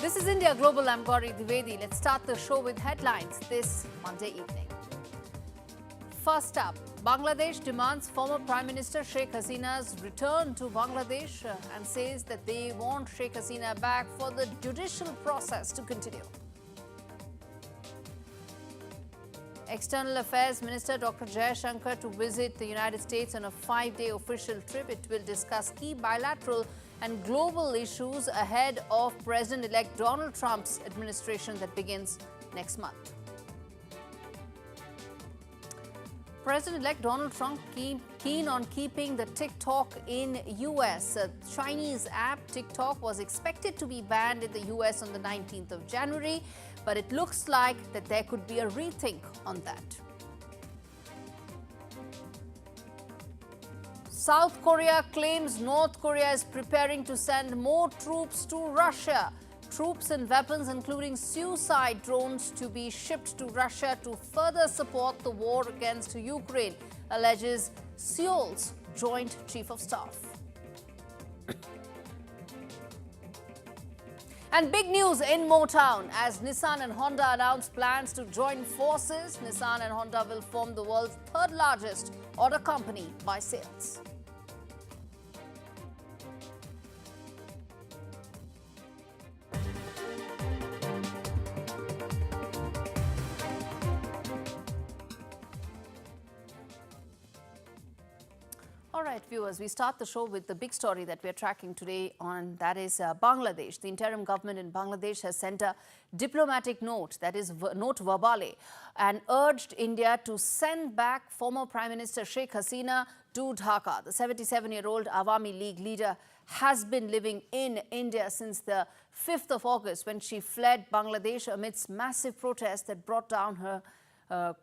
This is India Global. I'm Gaurie Dwivedi. Let's start the show with headlines this Monday evening. First up, Bangladesh demands former Prime Minister Sheikh Hasina's return to Bangladesh and says that they want Sheikh Hasina back for the judicial process to continue. External Affairs Minister Dr. Jaishankar to visit the United States on a 5-day official trip. It will discuss key bilateral and global issues ahead of President-elect Donald Trump's administration that begins next month. President-elect Donald Trump keen on keeping the TikTok in US. A Chinese app TikTok was expected to be banned in the US on the 19th of January, but it looks like that there could be a rethink on that. South Korea claims North Korea is preparing to send more troops to Russia. Troops and weapons, including suicide drones, to be shipped to Russia to further support the war against Ukraine, alleges Seoul's Joint Chief of Staff. And big news in Motown as Nissan and Honda announced plans to join forces. Nissan and Honda will form the world's third largest auto company by sales. All right, viewers, we start the show with the big story that we are tracking today on, that is Bangladesh. The interim government in Bangladesh has sent a diplomatic note, that is note verbale, and urged India to send back former Prime Minister Sheikh Hasina to Dhaka. The 77-year-old Awami League leader has been living in India since the 5th of August when she fled Bangladesh amidst massive protests that brought down her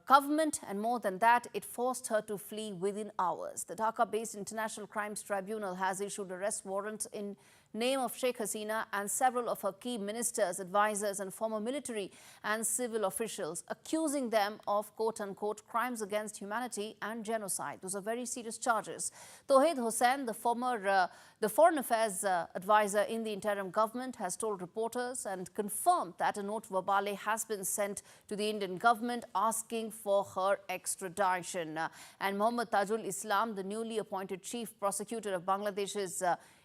government, and more than that, it forced her to flee within hours. The Dhaka-based International Crimes Tribunal has issued arrest warrants in name of Sheikh Hasina and several of her key ministers, advisors and former military and civil officials, accusing them of quote-unquote crimes against humanity and genocide. Those are very serious charges. Tauheed Hossain, the foreign affairs advisor in the interim government, has told reporters and confirmed that a note verbale has been sent to the Indian government asking for her extradition. And Mohammad Tajul Islam, the newly appointed chief prosecutor of Bangladesh's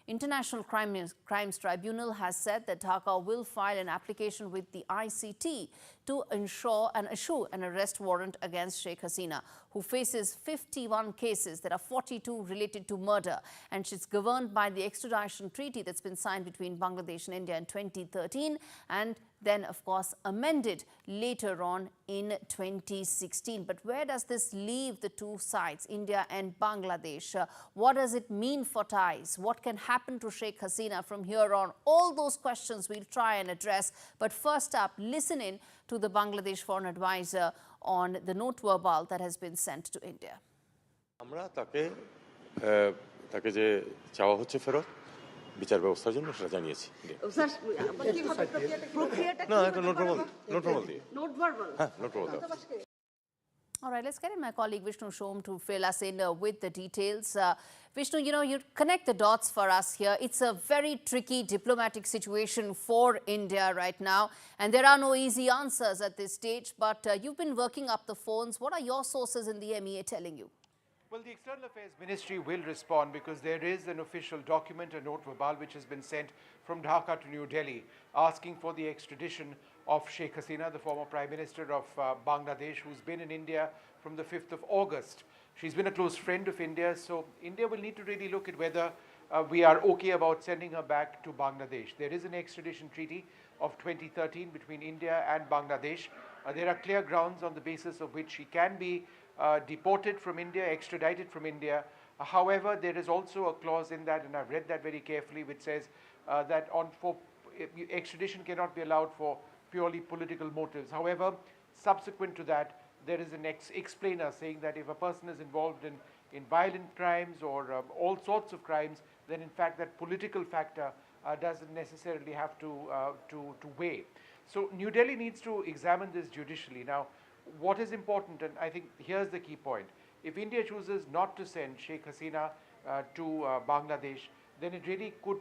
International Crimes Tribunal, has said that Dhaka will file an application with the ICT to ensure and issue an arrest warrant against Sheikh Hasina, who faces 51 cases. There are 42 related to murder, and she's governed by the extradition treaty that's been signed between Bangladesh and India in 2013 and then, of course, amended later on in 2016. But where does this leave the two sides, India and Bangladesh? What does it mean for ties? What can happen to Sheikh Hasina from here on? All those questions we'll try and address. But first up, listen in to the Bangladesh foreign advisor on the note verbal that has been sent to India. আমরা তাকে যে চাওয়া হচ্ছে ফেরত বিচার ব্যবস্থার জন্য সেটা জানিয়েছি। না একটা নোট ভার্বাল দিয়ে। হ্যাঁ, note verbal. All right, let's get in my colleague Vishnu Shom to fill us in with the details. Vishnu, you connect the dots for us here. It's a very tricky diplomatic situation for India right now, and there are no easy answers at this stage. But you've been working up the phones. What are your sources in the MEA telling you? Well, the External Affairs Ministry will respond because there is an official document, a note verbal, which has been sent from Dhaka to New Delhi asking for the extradition of Sheikh Hasina, the former Prime Minister of Bangladesh, who's been in India from the 5th of August. She's been a close friend of India, so India will need to really look at whether we are okay about sending her back to Bangladesh. There is an extradition treaty of 2013 between India and Bangladesh. There are clear grounds on the basis of which she can be deported from India, extradited from India. However, there is also a clause in that, and I've read that very carefully, which says that extradition cannot be allowed for purely political motives. However, subsequent to that, there is an explainer saying that if a person is involved in violent crimes or all sorts of crimes, then in fact that political factor doesn't necessarily have to weigh. So New Delhi needs to examine this judicially. Now, what is important, and I think here's the key point, if India chooses not to send Sheikh Hasina to Bangladesh, then it really could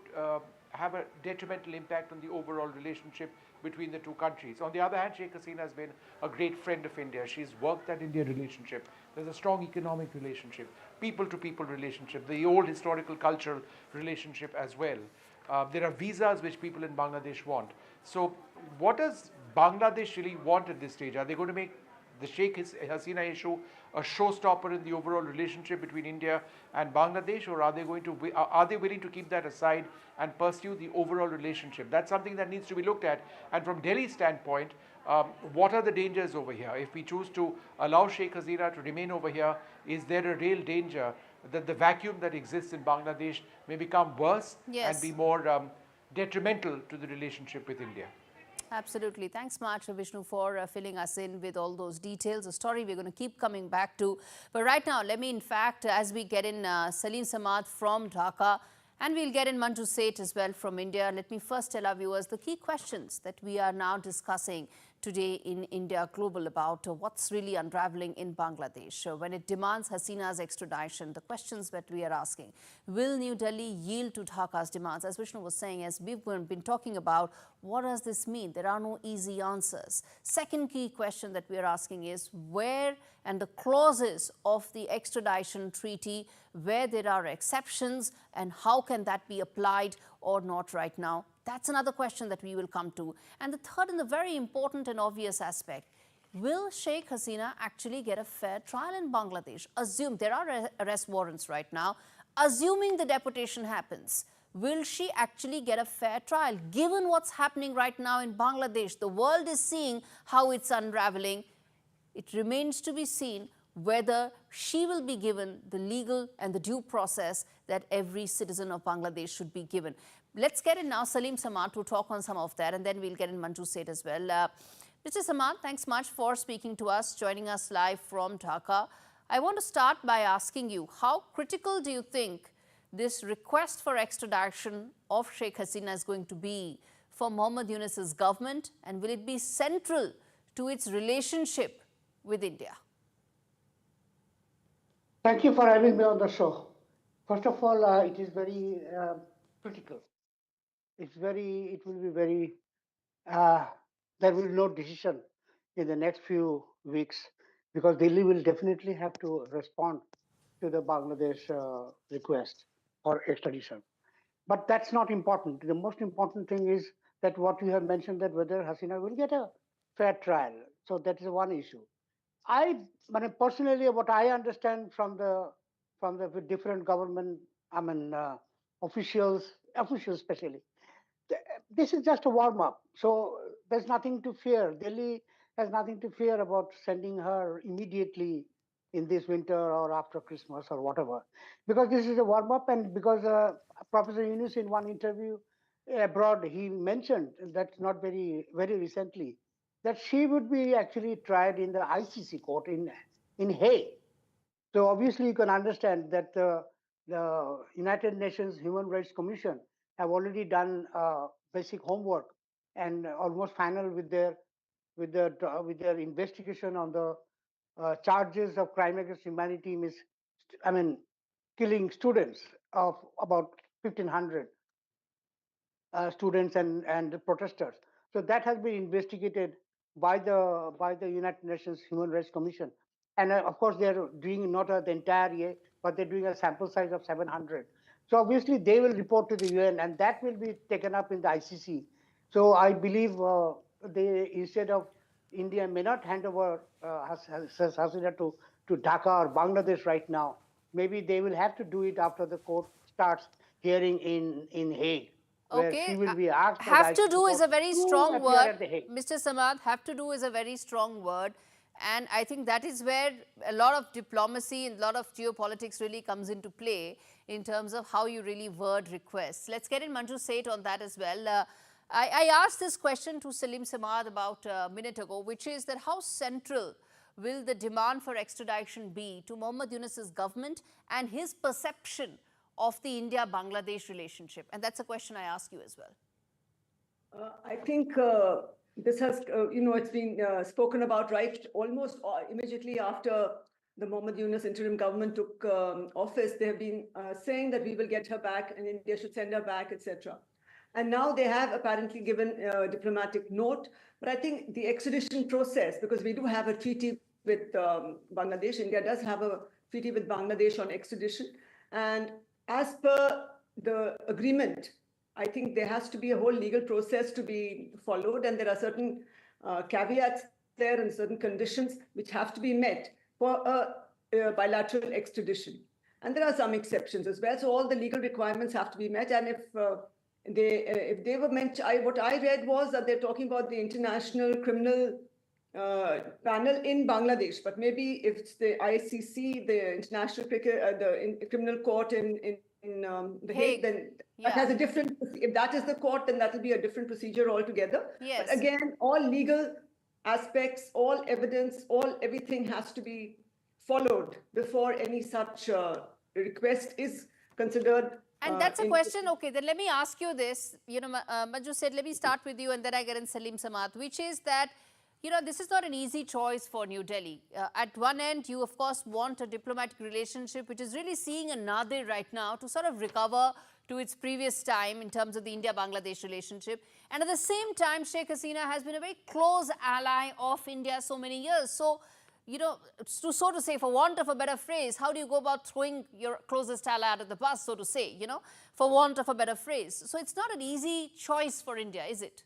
have a detrimental impact on the overall relationship between the two countries. On the other hand, Sheikh Hasina has been a great friend of India. She's worked that India relationship. There's a strong economic relationship, people-to-people relationship, the old historical cultural relationship as well. There are visas which people in Bangladesh want. So what does Bangladesh really want at this stage? Are they going to make the Sheikh Hasina issue a showstopper in the overall relationship between India and Bangladesh, or are they willing to keep that aside and pursue the overall relationship? That's something that needs to be looked at. And from Delhi's standpoint, what are the dangers over here? If we choose to allow Sheikh Hasina to remain over here, is there a real danger that the vacuum that exists in Bangladesh may become worse and be more detrimental to the relationship with India? Absolutely. Thanks much, Vishnu, for filling us in with all those details. A story we're going to keep coming back to. But right now, let me, in fact, as we get in Salim Samad from Dhaka, and we'll get in Manju Seth as well from India, let me first tell our viewers the key questions that we are now discussing today in India Global about what's really unraveling in Bangladesh. When it demands Hasina's extradition, the questions that we are asking: will New Delhi yield to Dhaka's demands? As Vishnu was saying, as we've been talking about, what does this mean? There are no easy answers. Second key question that we are asking is where and the clauses of the extradition treaty, where there are exceptions, and how can that be applied or not right now? That's another question that we will come to. And the third and the very important and obvious aspect: will Sheikh Hasina actually get a fair trial in Bangladesh? Assume there are arrest warrants right now. Assuming the deportation happens, will she actually get a fair trial? Given what's happening right now in Bangladesh, the world is seeing how it's unraveling. It remains to be seen whether she will be given the legal and the due process that every citizen of Bangladesh should be given. Let's get in now Salim Samad to talk on some of that, and then we'll get in Manju Seth as well. Mr. Samad, thanks much for speaking to us, joining us live from Dhaka. I want to start by asking you, how critical do you think this request for extradition of Sheikh Hasina is going to be for Mohammad Yunus's government, and will it be central to its relationship with India? Thank you for having me on the show. First of all, it is very critical. It will be very, there will be no decision in the next few weeks, because Delhi will definitely have to respond to the Bangladesh request for extradition. But that's not important. The most important thing is that what you have mentioned, that whether Hasina will get a fair trial. So that is one issue. Personally, what I understand from the different government, officials especially, this is just a warm up. So there's nothing to fear. Delhi has nothing to fear about sending her immediately in this winter or after Christmas or whatever, because this is a warm up, and because Professor Yunus in one interview abroad, he mentioned that not very recently, that she would be actually tried in the ICC court in Hague. So obviously you can understand that the United Nations Human Rights Commission have already done basic homework and almost final with their investigation on the charges of crime against humanity, killing students of about 1,500 students and protesters. So that has been investigated by the United Nations Human Rights Commission, and of course they are doing not the entire year, but they're doing a sample size of 700. So obviously they will report to the UN, and that will be taken up in the ICC. So I believe they, instead of India may not hand over Hasina to Dhaka or Bangladesh right now. Maybe they will have to do it after the court starts hearing in Hague. Okay, she will be asked have to do is a very strong word, Mr. Samad. Have to do is a very strong word. And I think that is where a lot of diplomacy and a lot of geopolitics really comes into play in terms of how you really word requests. Let's get in Manju Seth on that as well. I asked this question to Salim Samad about a minute ago, which is that how central will the demand for extradition be to Mohammad Yunus's government and his perception of the India-Bangladesh relationship? And that's a question I ask you as well. I think this has, it's been spoken about right almost immediately after the Mohammed Yunus interim government took office, they have been saying that we will get her back and India should send her back, etc. And now they have apparently given a diplomatic note. But I think the extradition process, because we do have a treaty with Bangladesh, India does have a treaty with Bangladesh on extradition. And as per the agreement, I think there has to be a whole legal process to be followed. And there are certain caveats there and certain conditions which have to be met for a bilateral extradition. And there are some exceptions as well. So all the legal requirements have to be met. And if they were meant, what I read was that they're talking about the International Criminal Panel in Bangladesh, but maybe if it's the ICC, the International Criminal Court in The Hague, then that has a different. If that is the court, then that will be a different procedure altogether. Yes. But again, all legal aspects, all evidence, everything has to be followed before any such request is considered. And that's a question. Okay, then let me ask you this. You know, Manju said, let me start with you and then I get in Salim Samad, which is that, you know, this is not an easy choice for New Delhi. At one end, you of course want a diplomatic relationship, which is really seeing a nadir right now to sort of recover to its previous time in terms of the India-Bangladesh relationship. And at the same time, Sheikh Hasina has been a very close ally of India so many years. So, you know, so to say, for want of a better phrase, how do you go about throwing your closest ally out of the bus, so to say, you know, for want of a better phrase? So it's not an easy choice for India, is it?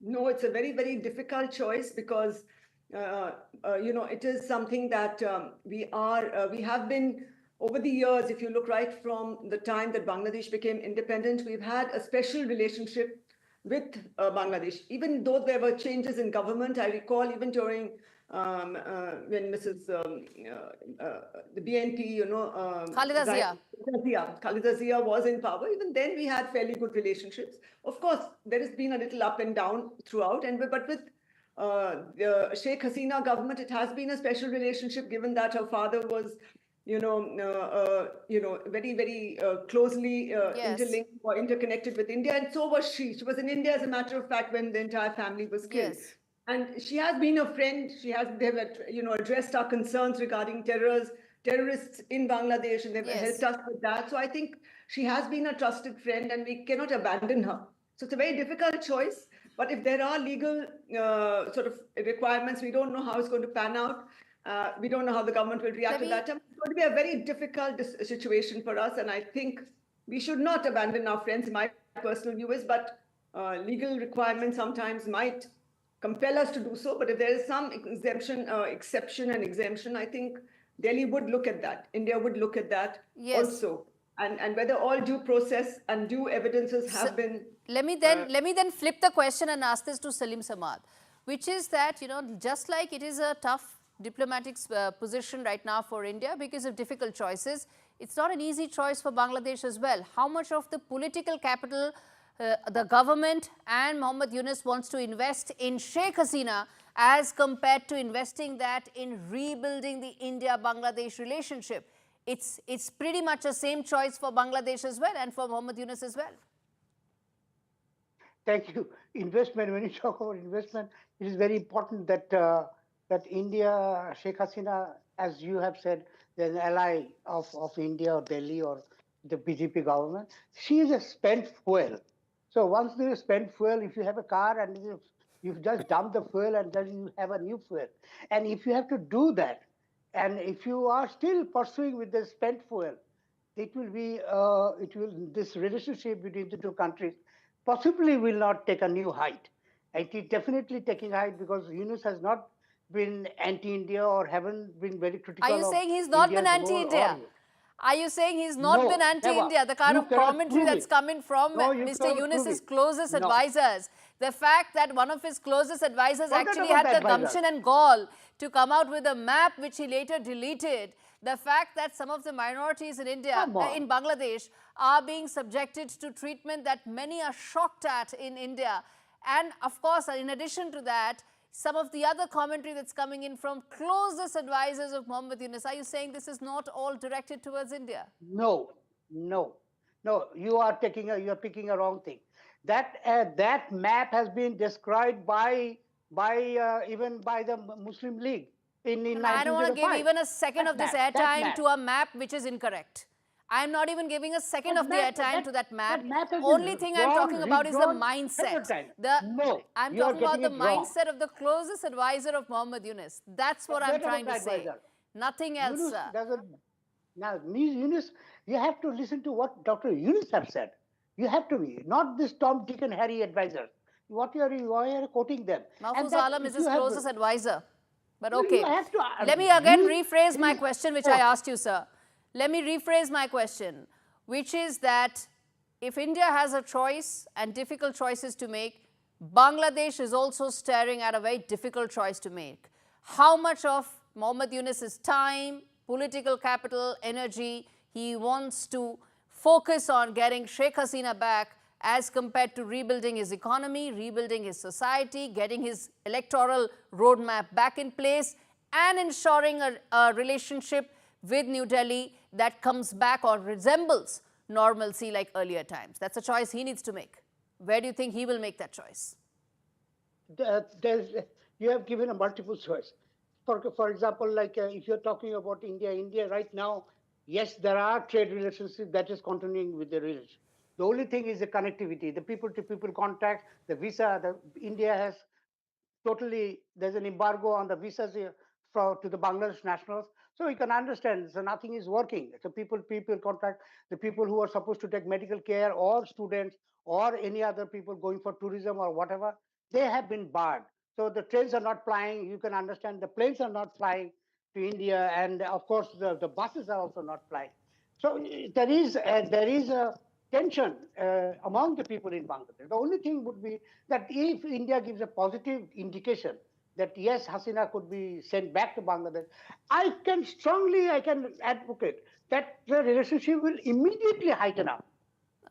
No, it's a very, very difficult choice because, you know, it is something that we have been, over the years, if you look right from the time that Bangladesh became independent, we've had a special relationship with Bangladesh. Even though there were changes in government, I recall even during when Mrs. The BNP, you know, Khalida Zia was in power. Even then, we had fairly good relationships. Of course, there has been a little up and down throughout, but with the Sheikh Hasina government, it has been a special relationship, given that her father was, you know, very, very closely interlinked or interconnected with India, and so was she. She was in India, as a matter of fact, when the entire family was killed. Yes. And she has been a friend. They've, you know, addressed our concerns regarding terrorists in Bangladesh, and they've helped us with that. So I think she has been a trusted friend, and we cannot abandon her. So it's a very difficult choice. But if there are legal sort of requirements, we don't know how it's going to pan out. We don't know how the government will react to that. It's going to be a very difficult situation for us. And I think we should not abandon our friends. My personal view is, but legal requirements sometimes might compel us to do so. But if there is some exception and exemption, I think Delhi would look at that. India would look at that also. And whether all due process and due evidences have been... Let me then flip the question and ask this to Salim Samad, which is that, you know, just like it is a tough diplomatic position right now for India because of difficult choices, it's not an easy choice for Bangladesh as well. How much of the political capital the government and Mohammed Yunus wants to invest in Sheikh Hasina as compared to investing that in rebuilding the India-Bangladesh relationship? It's pretty much the same choice for Bangladesh as well and for Mohammed Yunus as well. Thank you. Investment, when you talk about investment, it is very important that that India, Sheikh Hasina, as you have said, is an ally of India or Delhi or the BJP government. She is a spent fuel. So once there is spent fuel, if you have a car and you just dump the fuel and then you have a new fuel. And if you have to do that, and if you are still pursuing with the spent fuel, it will be, this relationship between the two countries possibly will not take a new height. It is definitely taking height because Yunus has not been anti-India or haven't been very critical. Are you saying he's not been anti-India? Are you saying he's not been anti-India? The kind of commentary that's coming from Mr. Yunus's closest advisors. The fact that one of his closest advisors actually had the gumption and gall to come out with a map which he later deleted. The fact that some of the minorities in India, in Bangladesh, are being subjected to treatment that many are shocked at in India. And of course, in addition to that, some of the other commentary that's coming in from closest advisors of Mohammed Yunus. Are you saying this is not all directed towards India? No. You are picking a wrong thing. That map has been described by even by the Muslim League. in I don't want to give 1905. even a second of this That airtime map. to a map which is incorrect. I'm not even giving a second of the airtime to that map. That map has been Only thing I'm drawn, talking about is the redrawn mindset. several times. The I'm you are talking about the getting it wrong. mindset of the closest advisor of Muhammad Yunus. That's what I'm Forget trying to about say. advisor. Nothing else, Yunus sir. doesn't. Now, Yunus, you have to listen to what Dr. Yunus have said. You have to be, not this Tom, Dick, and Harry advisors. Why are you quoting them? Mahfouz Alam is his closest advisor. But okay, you have to, let me again you- rephrase my question, which I asked you, sir. Let me rephrase my question, which is that if India has a choice and difficult choices to make, Bangladesh is also staring at a very difficult choice to make. How much of Muhammad Yunus's time, political capital, energy he wants to focus on getting Sheikh Hasina back as compared to rebuilding his economy, rebuilding his society, getting his electoral roadmap back in place, and ensuring a relationship with New Delhi that comes back or resembles normalcy like earlier times. That's a choice he needs to make. Where do you think he will make that choice? You have given a multiple choice. For example, like if you're talking about India right now, yes, there are trade relationships that is continuing with the relation. The only thing is the connectivity, the people-to-people contact, the visa. India has totally, there's an embargo on the visas to the Bangladesh nationals. So you can understand, so nothing is working. So people contact, the people who are supposed to take medical care or students or any other people going for tourism or whatever, they have been barred. So the trains are not flying. You can understand the planes are not flying to India. And of course, the buses are also not flying. So there is a tension among the people in Bangladesh. The only thing would be that if India gives a positive indication that yes, Hasina could be sent back to Bangladesh, I can advocate that the relationship will immediately heighten up.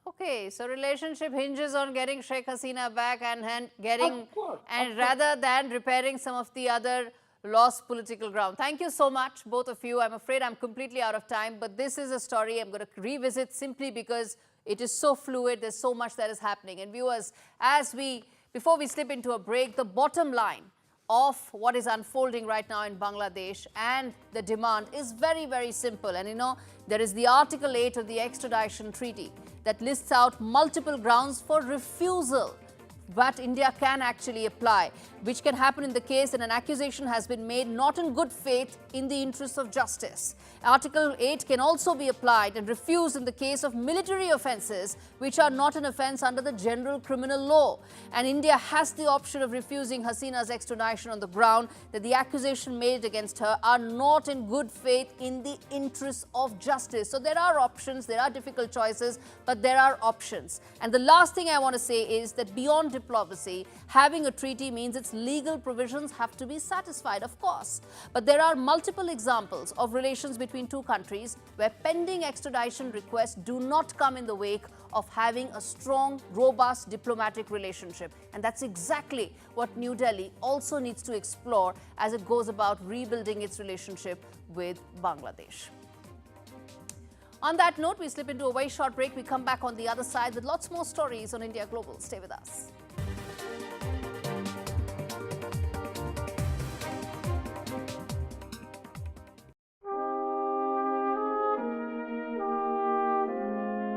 Okay, so relationship hinges on getting Sheikh Hasina back and getting, Of course. rather than repairing some of the other lost political ground. Thank you so much, both of you. I'm afraid I'm completely out of time, but this is a story I'm going to revisit simply because it is so fluid. There's so much that is happening. And viewers, before we slip into a break, the bottom line of what is unfolding right now in Bangladesh and the demand is very, very simple. And you know, there is the Article 8 of the extradition treaty that lists out multiple grounds for refusal that India can actually apply, which can happen in the case that an accusation has been made not in good faith in the interests of justice. Article 8 can also be applied and refused in the case of military offences, which are not an offence under the general criminal law. And India has the option of refusing Hasina's extradition on the ground that the accusation made against her are not in good faith in the interests of justice. So there are options, there are difficult choices, but there are options. And the last thing I want to say is that beyond diplomacy, having a treaty means its legal provisions have to be satisfied, of course. But there are multiple examples of relations between two countries where pending extradition requests do not come in the wake of having a strong, robust diplomatic relationship. And that's exactly what New Delhi also needs to explore as it goes about rebuilding its relationship with Bangladesh. On that note, we slip into a very short break. We come back on the other side with lots more stories on India Global. Stay with us.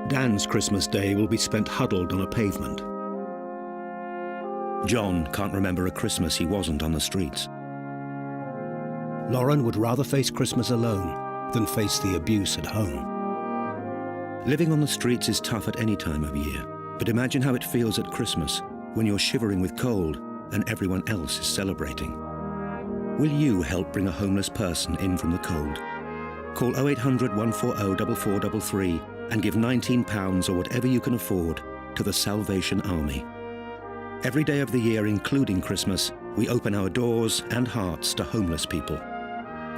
Dan's Christmas Day will be spent huddled on a pavement. John can't remember a Christmas he wasn't on the streets. Lauren would rather face Christmas alone than face the abuse at home. Living on the streets is tough at any time of year, but imagine how it feels at Christmas when you're shivering with cold and everyone else is celebrating. Will you help bring a homeless person in from the cold? Call 0800 140 4433 and give £19 or whatever you can afford to the Salvation Army. Every day of the year, including Christmas, we open our doors and hearts to homeless people.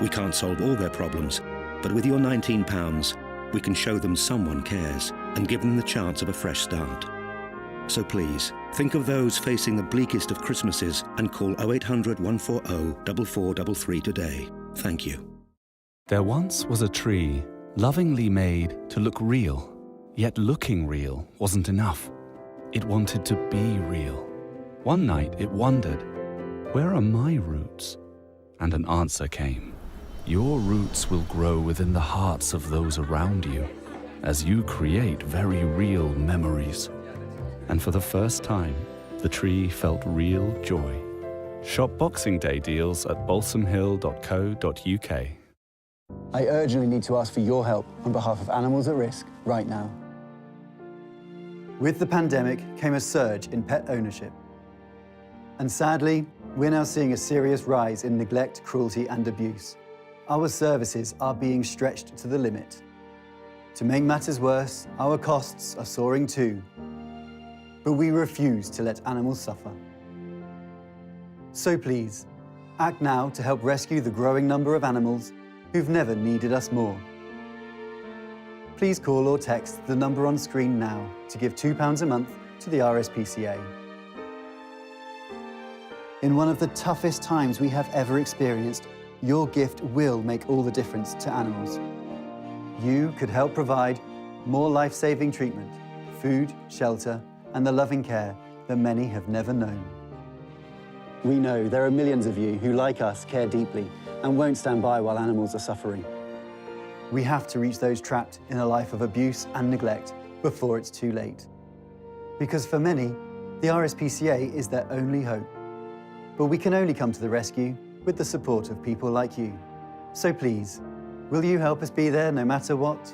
We can't solve all their problems, but with your £19, we can show them someone cares and give them the chance of a fresh start. So please, think of those facing the bleakest of Christmases and call 0800 140 4433 today. Thank you. There once was a tree lovingly made to look real, yet looking real wasn't enough. It wanted to be real. One night it wondered, where are my roots? and an answer came. Your roots will grow within the hearts of those around you as you create very real memories. And for the first time, the tree felt real joy. Shop Boxing Day deals at balsamhill.co.uk. I urgently need to ask for your help on behalf of animals at risk right now. With the pandemic came a surge in pet ownership. And sadly, we're now seeing a serious rise in neglect, cruelty and abuse. Our services are being stretched to the limit. To make matters worse, our costs are soaring too. But we refuse to let animals suffer. So please, act now to help rescue the growing number of animals who've never needed us more. Please call or text the number on screen now to give £2 a month to the RSPCA. In one of the toughest times we have ever experienced, your gift will make all the difference to animals. You could help provide more life-saving treatment, food, shelter, and the loving care that many have never known. We know there are millions of you who, like us, care deeply and won't stand by while animals are suffering. We have to reach those trapped in a life of abuse and neglect before it's too late. Because for many, the RSPCA is their only hope. But we can only come to the rescue with the support of people like you. So please, will you help us be there no matter what?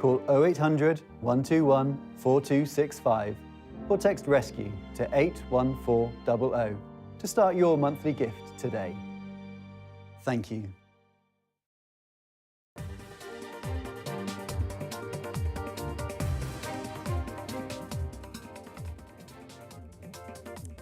Call 0800 121 4265 or text RESCUE to 81400 to start your monthly gift today. Thank you.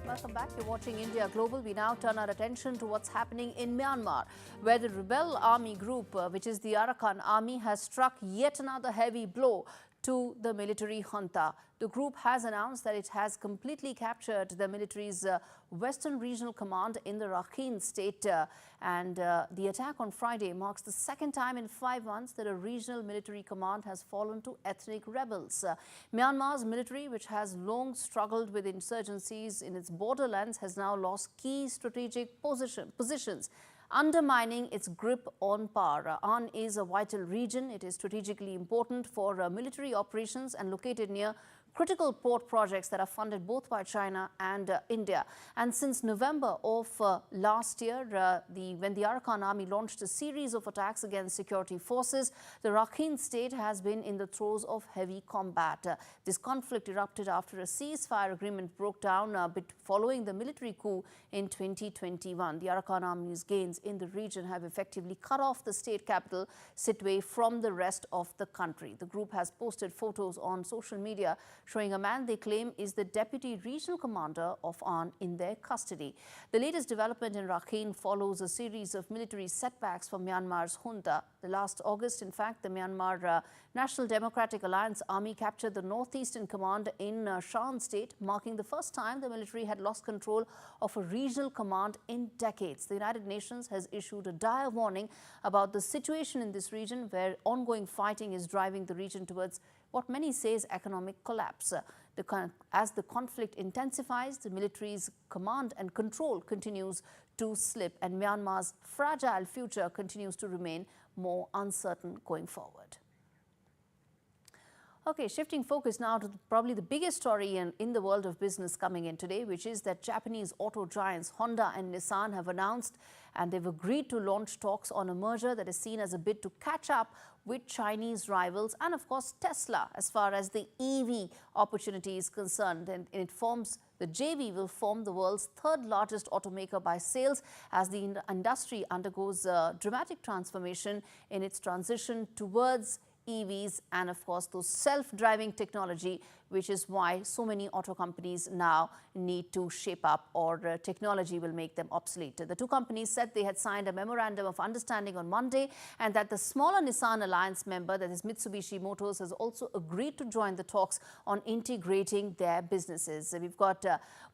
Welcome back. You're watching India Global. We now turn our attention to what's happening in Myanmar, where the rebel army group, which is the Arakan Army, has struck yet another heavy blow to the military junta. The group has announced that it has completely captured the military's Western Regional Command in the Rakhine State, and the attack on Friday marks the second time in 5 months that a regional military command has fallen to ethnic rebels. Myanmar's military, which has long struggled with insurgencies in its borderlands, has now lost key strategic positions, undermining its grip on power. Ann is a vital region. It is strategically important for military operations and located near critical port projects that are funded both by China and India. And since November of last year, when the Arakan Army launched a series of attacks against security forces, the Rakhine State has been in the throes of heavy combat. This conflict erupted after a ceasefire agreement broke down following the military coup in 2021. The Arakan Army's gains in the region have effectively cut off the state capital, Sittwe, from the rest of the country. The group has posted photos on social media showing a man they claim is the deputy regional commander of Ann in their custody. The latest development in Rakhine follows a series of military setbacks for Myanmar's junta. Last August, in fact, the Myanmar National Democratic Alliance Army captured the northeastern command in Shan State, marking the first time the military had lost control of a regional command in decades. The United Nations has issued a dire warning about the situation in this region, where ongoing fighting is driving the region towards what many say is economic collapse. As the conflict intensifies, the military's command and control continues to slip, and Myanmar's fragile future continues to remain more uncertain going forward. Okay, shifting focus now to probably the biggest story in the world of business coming in today, which is that Japanese auto giants Honda and Nissan have announced and they've agreed to launch talks on a merger that is seen as a bid to catch up with Chinese rivals and, of course, Tesla as far as the EV opportunity is concerned. And the JV will form the world's third largest automaker by sales as the industry undergoes a dramatic transformation in its transition towards EVs and, of course, those self-driving technology, which is why so many auto companies now need to shape up, or technology will make them obsolete. The two companies said they had signed a memorandum of understanding on Monday, and that the smaller Nissan Alliance member, that is Mitsubishi Motors, has also agreed to join the talks on integrating their businesses. We've got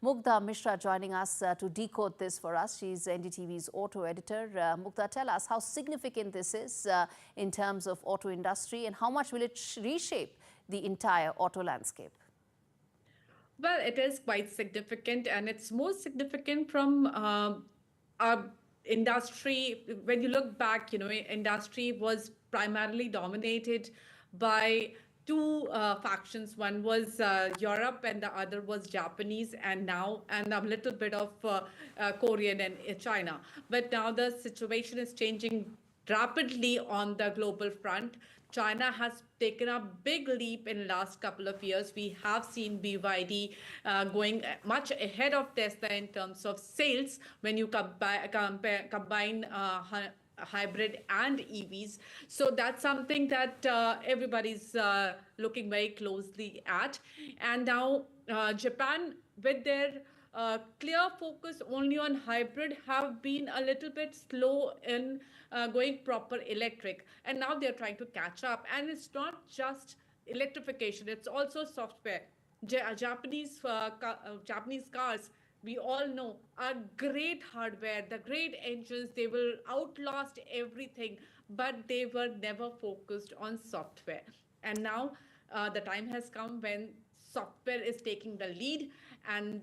Mugdha Mishra joining us to decode this for us. She's NDTV's auto editor. Mugdha, tell us how significant this is in terms of auto industry, and how much will it reshape the entire auto landscape? Well, it is quite significant, and it's most significant from industry, when you look back, industry was primarily dominated by two factions. One was Europe and the other was Japanese, and a little bit of Korean and China. But now the situation is changing rapidly on the global front. China has taken a big leap in the last couple of years. We have seen BYD going much ahead of Tesla in terms of sales when you combine hybrid and EVs. So that's something that everybody's looking very closely at. And now Japan, with their clear focus only on hybrid, have been a little bit slow in going proper electric. And now they're trying to catch up. And it's not just electrification, it's also software. Japanese cars, we all know, are great hardware, the great engines, they will outlast everything, but they were never focused on software. And now the time has come when software is taking the lead, and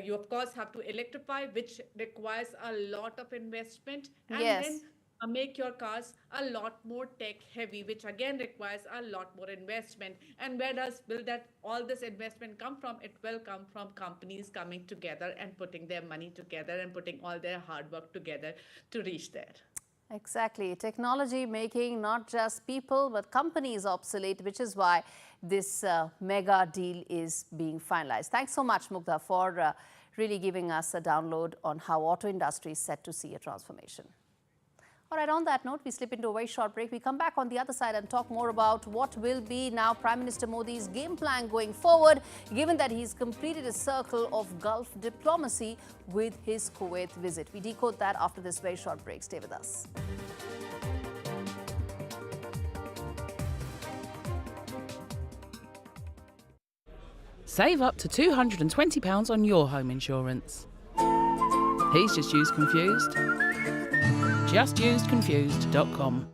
you of course have to electrify, which requires a lot of investment, and then make your cars a lot more tech heavy, which again requires a lot more investment. And will all this investment come from? It will come from companies coming together and putting their money together and putting all their hard work together to reach there. Exactly. Technology making not just people but companies obsolete, which is why this mega deal is being finalized. Thanks so much, Mugdha, for really giving us a download on how auto industry is set to see a transformation. All right, on that note, we slip into a very short break. We come back on the other side and talk more about what will be now Prime Minister Modi's game plan going forward, given that he's completed a circle of Gulf diplomacy with his Kuwait visit. We decode that after this very short break. Stay with us. Save up to £220 on your home insurance. He's just used Confused. JustUsedConfused.com.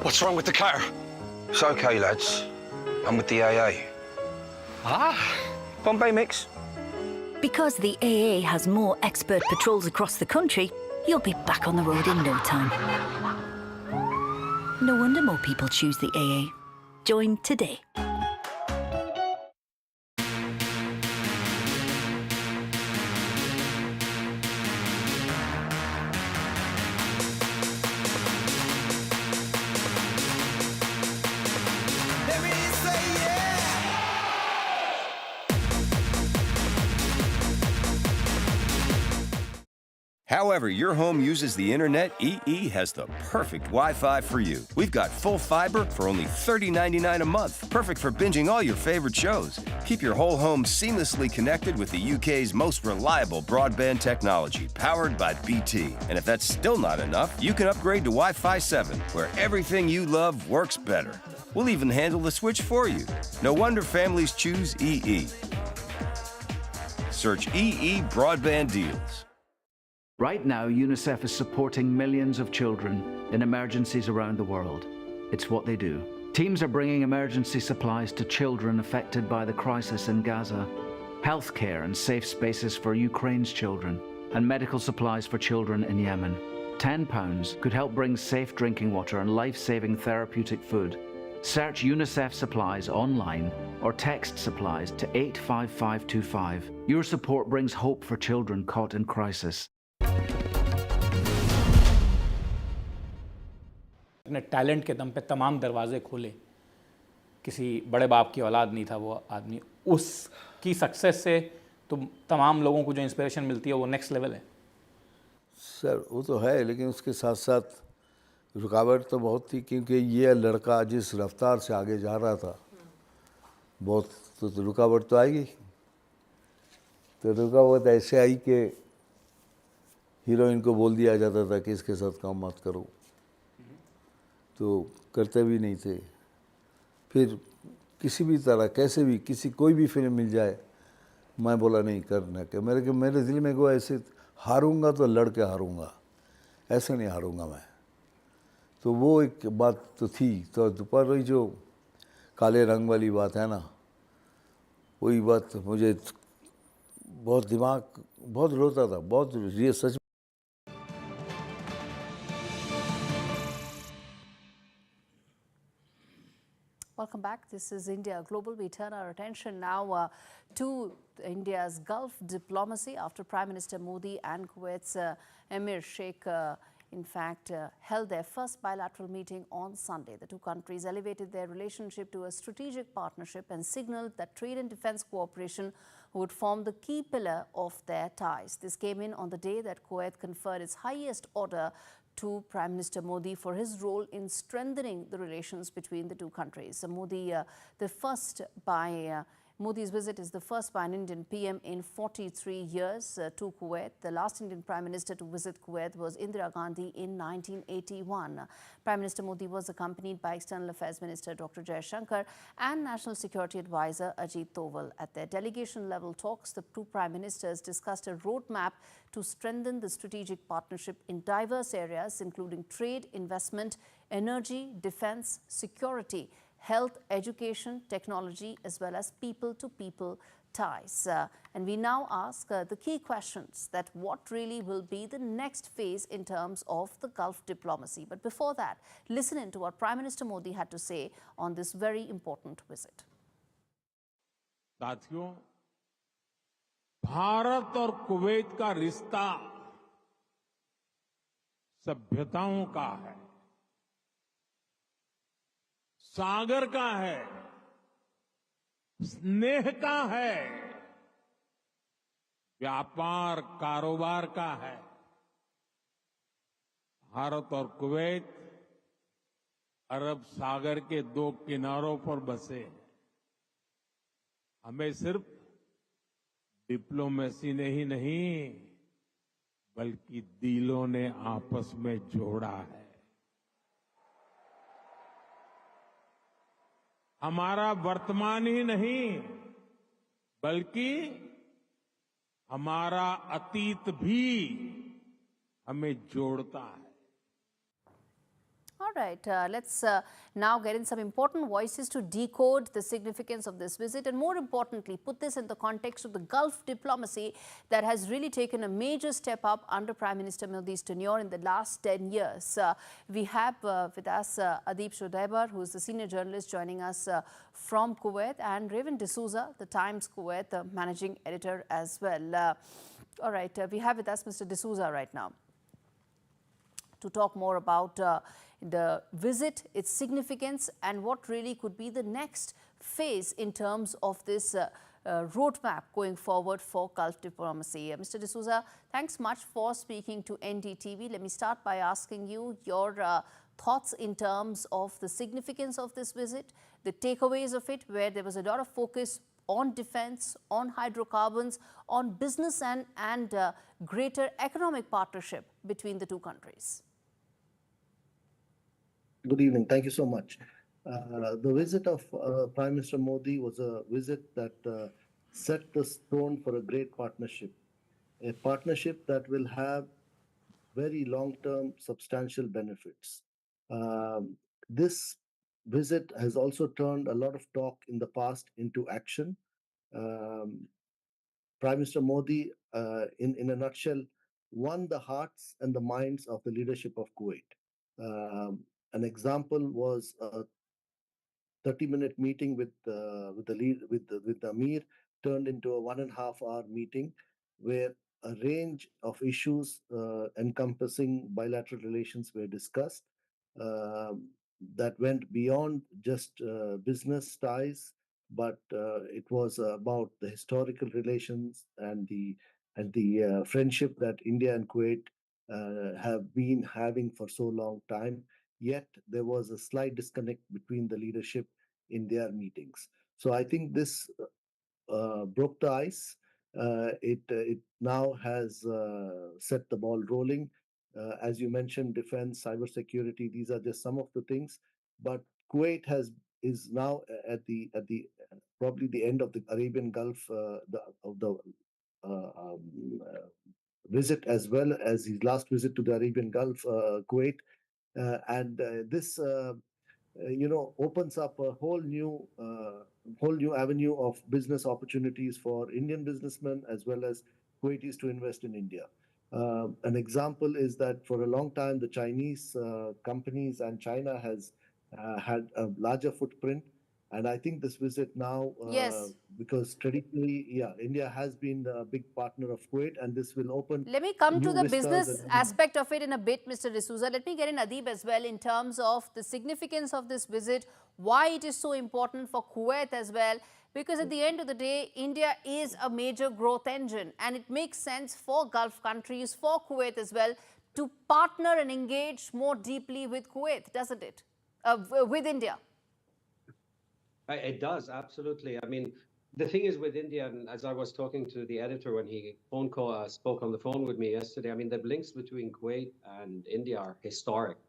What's wrong with the car? It's okay, lads. I'm with the AA. Bombay mix. Because the AA has more expert patrols across the country, you'll be back on the road in no time. No wonder more people choose the AA. Join today. However your home uses the internet, EE has the perfect Wi-Fi for you. We've got full fiber for only $30.99 a month. Perfect for binging all your favorite shows. Keep your whole home seamlessly connected with the UK's most reliable broadband technology, powered by BT. And if that's still not enough, you can upgrade to Wi-Fi 7, where everything you love works better. We'll even handle the switch for you. No wonder families choose EE. Search EE Broadband Deals. Right now, UNICEF is supporting millions of children in emergencies around the world. It's what they do. Teams are bringing emergency supplies to children affected by the crisis in Gaza, healthcare and safe spaces for Ukraine's children, and medical supplies for children in Yemen. £10 could help bring safe drinking water and life-saving therapeutic food. Search UNICEF supplies online or text supplies to 85525. Your support brings hope for children caught in crisis. अपने talent के दम पे तमाम दरवाजे खोले। किसी बड़े बाप की औलाद नहीं था वो आदमी, उसकी सक्सेस से तो तमाम लोगों को जो इंस्पिरेशन मिलती है वो नेक्स्ट लेवल है। सर वो तो है, लेकिन उसके साथ साथ रुकावट तो बहुत थी, क्योंकि ये लड़का जिस रफ्तार से आगे जा रहा था, बहुत तो रुकावट तो आएगी। तो रुकावट ऐसे आई कि हीरोइन को बोल दिया जाता था कि इसके साथ काम मत करो, तो करते भी नहीं थे। फिर किसी भी तरह कैसे भी कोई भी फिल्म मिल जाए, मैं बोला नहीं करना कि मेरे दिल में को ऐसे हारूंगा तो लड़ के हारूंगा, ऐसे नहीं हारूंगा मैं। तो वो एक बात तो थी। तो दोपहर जो काले रंग वाली बात है ना, वही बात मुझे बहुत दिमाग बहुत रोता था, बहुत ये सच। Welcome back. This is India Global. We turn our attention now to India's Gulf diplomacy after Prime Minister Modi and Kuwait's Emir Sheikh held their first bilateral meeting on Sunday. The two countries elevated their relationship to a strategic partnership and signaled that trade and defense cooperation would form the key pillar of their ties. This came in on the day that Kuwait conferred its highest order to Prime Minister Modi for his role in strengthening the relations between the two countries. Modi's visit is the first by an Indian PM in 43 years to Kuwait. The last Indian Prime Minister to visit Kuwait was Indira Gandhi in 1981. Prime Minister Modi was accompanied by External Affairs Minister Dr. Jaishankar and National Security Advisor Ajit Doval. At their delegation-level talks, the two Prime Ministers discussed a roadmap to strengthen the strategic partnership in diverse areas, including trade, investment, energy, defense, security, health, education, technology, as well as people-to-people ties. And we now ask the key questions that what really will be the next phase in terms of the Gulf diplomacy. But before that, listen in to what Prime Minister Modi had to say on this very important visit. साथियों, भारत और Kuwait का रिश्ता सभ्यताओं का है, सागर का है, स्नेह का है, व्यापार कारोबार का है। भारत और कुवैत अरब सागर के दो किनारों पर बसे हैं। हमें सिर्फ डिप्लोमेसी ने ही नहीं बल्कि दिलों ने आपस में जोड़ा है। हमारा वर्तमान ही नहीं बल्कि हमारा अतीत भी हमें जोड़ता है। All right, let's now get in some important voices to decode the significance of this visit and, more importantly, put this in the context of the Gulf diplomacy that has really taken a major step up under Prime Minister Modi's tenure in the last 10 years. We have with us Adib Shodaibar, who is the senior journalist joining us from Kuwait, and Raven D'Souza, the Times Kuwait managing editor as well. All right, we have with us Mr. D'Souza right now to talk more about the visit, its significance, and what really could be the next phase in terms of this roadmap going forward for Gulf diplomacy. Mr. D'Souza, thanks much for speaking to NDTV. Let me start by asking you your thoughts in terms of the significance of this visit, the takeaways of it, where there was a lot of focus on defense, on hydrocarbons, on business and greater economic partnership between the two countries. Good evening. Thank you so much. The visit of Prime Minister Modi was a visit that set the tone for a great partnership, a partnership that will have very long-term substantial benefits. This visit has also turned a lot of talk in the past into action. Prime Minister Modi, in a nutshell, won the hearts and the minds of the leadership of Kuwait. An example was a 30-minute meeting with the Amir turned into a 1.5-hour meeting where a range of issues encompassing bilateral relations were discussed that went beyond just business ties, but it was about the historical relations and the friendship that India and Kuwait have been having for so long time. Yet there was a slight disconnect between the leadership in their meetings. So I think this broke the ice. It now has set the ball rolling. As you mentioned, defense, cybersecurity, these are just some of the things. But Kuwait is now at the probably the end of the Arabian Gulf visit, as well as his last visit to the Arabian Gulf, Kuwait. This opens up a whole new avenue of business opportunities for Indian businessmen as well as Kuwaitis to invest in India. An example is that for a long time, the Chinese companies and China has had a larger footprint. And I think this visit now, Yes. because traditionally, India has been a big partner of Kuwait, and this will open. Let me come to new the vistas business and- aspect of it in a bit, Mr. D'Souza. Let me get in Adib as well in terms of the significance of this visit, why it is so important for Kuwait as well. Because at the end of the day, India is a major growth engine, and it makes sense for Gulf countries, for Kuwait as well, to partner and engage more deeply with Kuwait, doesn't it? With India. It does, absolutely. I mean, the thing is with India, and as I was talking to the editor when he spoke on the phone with me yesterday, I mean, the links between Kuwait and India are historic.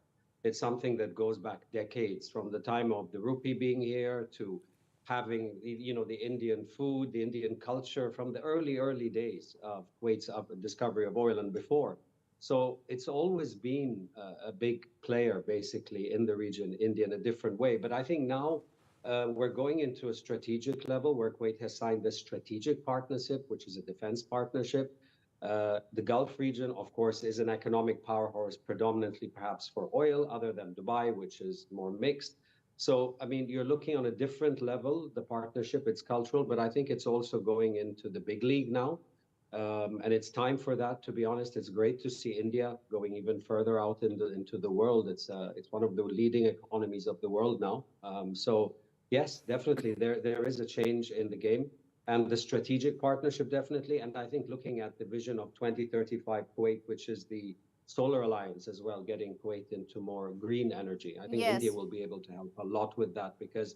It's something that goes back decades, from the time of the rupee being here to having, the Indian food, the Indian culture from the early days of Kuwait's discovery of oil and before. So it's always been a big player, basically, in the region, India, in a different way. But I think now, we're going into a strategic level where Kuwait has signed this strategic partnership, which is a defense partnership. The Gulf region, of course, is an economic powerhouse, predominantly perhaps for oil, other than Dubai, which is more mixed. So, I mean, you're looking on a different level, the partnership, it's cultural, but I think it's also going into the big league now. And it's time for that, to be honest. It's great to see India going even further out into the world. It's one of the leading economies of the world now. So, yes, definitely, there is a change in the game, and the strategic partnership, definitely. And I think looking at the vision of 2035 Kuwait, which is the Solar Alliance as well, getting Kuwait into more green energy. I think Yes. India will be able to help a lot with that, because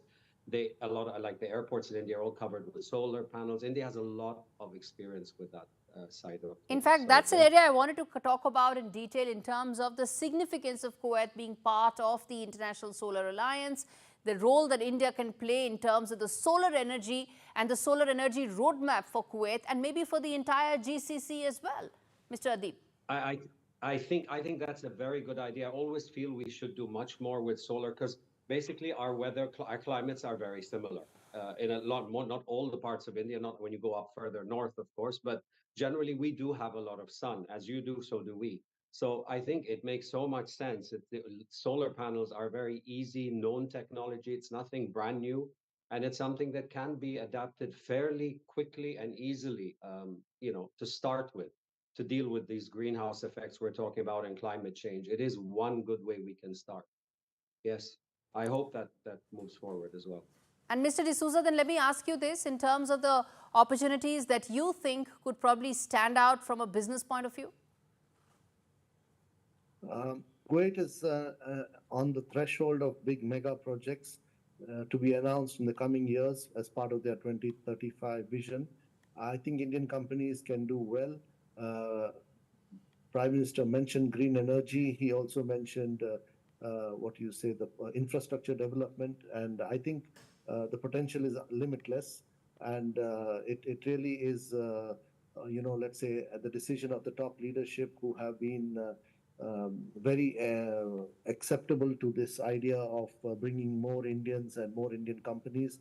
like the airports in India are all covered with solar panels. India has a lot of experience with that side of In things. fact, So, that's an yeah. area I wanted to talk about in detail in terms of the significance of Kuwait being part of the International Solar Alliance, the role that India can play in terms of the solar energy and the solar energy roadmap for Kuwait, and maybe for the entire GCC as well. Mr. Adib. I think that's a very good idea. I always feel we should do much more with solar, because basically our climates are very similar in a lot more, not all the parts of India, not when you go up further north, of course, but generally we do have a lot of sun. As you do, so do we. So I think it makes so much sense. Solar panels are very easy, known technology. It's nothing brand new. And it's something that can be adapted fairly quickly and easily, to start with, to deal with these greenhouse effects we're talking about and climate change. It is one good way we can start. Yes, I hope that moves forward as well. And Mr. D'Souza, then let me ask you this in terms of the opportunities that you think could probably stand out from a business point of view. Kuwait is on the threshold of big mega projects to be announced in the coming years as part of their 2035 vision. I think Indian companies can do well. Prime Minister mentioned green energy. He also mentioned the infrastructure development, and I think the potential is limitless. And it really is, let's say, the decision of the top leadership who have been very acceptable to this idea of bringing more Indians and more Indian companies.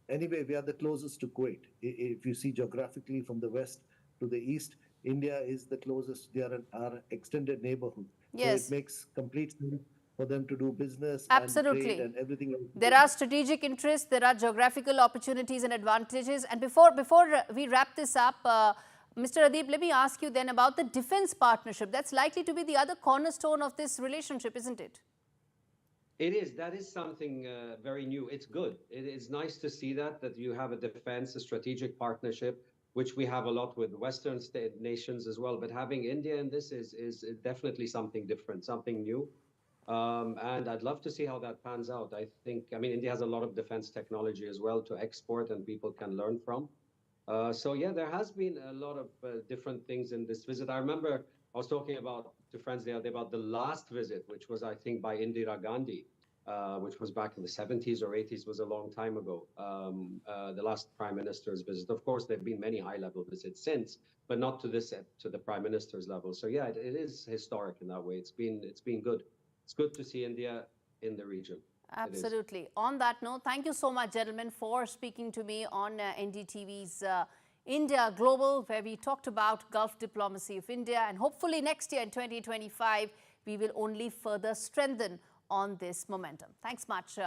Anyway, we are the closest to Kuwait. If you see geographically from the west to the east, India is the closest. They are our extended neighborhood. Yes. So it makes complete sense for them to do business Absolutely. and trade and everything else. There are strategic interests, there are geographical opportunities and advantages. And before we wrap this up, Mr. Adib, let me ask you then about the defense partnership. That's likely to be the other cornerstone of this relationship, isn't it? It is. That is something very new. It's good. It is nice to see that you have a defense, a strategic partnership, which we have a lot with Western state nations as well. But having India in this is definitely something different, something new. And I'd love to see how that pans out. India has a lot of defense technology as well to export, and people can learn from. So yeah, there has been a lot of different things in this visit. I remember I was talking to friends the other day about the last visit, which was, I think, by Indira Gandhi, which was back in the 70s or 80s, was a long time ago. The last prime minister's visit. Of course, there have been many high-level visits since, but not to the prime minister's level. So yeah, it is historic in that way. It's been good. It's good to see India in the region. Absolutely. On that note, thank you so much, gentlemen, for speaking to me on NDTV's India Global, where we talked about Gulf diplomacy of India. And hopefully next year in 2025, we will only further strengthen on this momentum. Thanks much.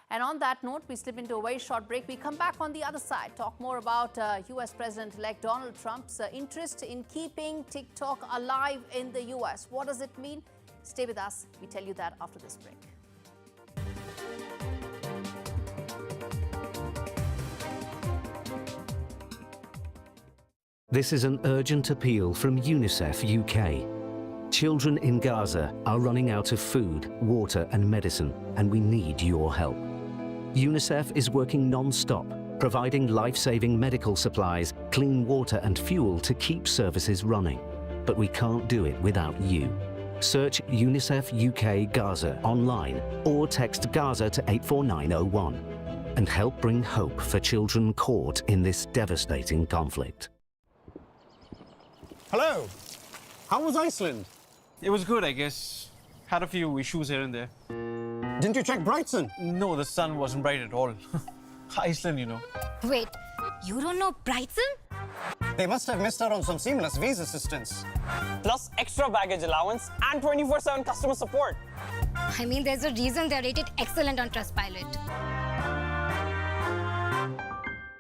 And on that note, we slip into a very short break. We come back on the other side, talk more about US President-elect Donald Trump's interest in keeping TikTok alive in the US. What does it mean? Stay with us. We tell you that after this break. This is an urgent appeal from UNICEF UK. Children in Gaza are running out of food, water and medicine, and we need your help. UNICEF is working non-stop, providing life-saving medical supplies, clean water and fuel to keep services running. But we can't do it without you. Search UNICEF UK Gaza online or text Gaza to 84901 and help bring hope for children caught in this devastating conflict. Hello. How was Iceland? It was good, I guess. Had a few issues here and there. Didn't you check Brighton? No, the sun wasn't bright at all. Iceland, you know. Wait, you don't know Brighton? They must have missed out on some seamless visa assistance. Plus extra baggage allowance and 24/7 customer support. I mean, there's a reason they're rated excellent on Trustpilot.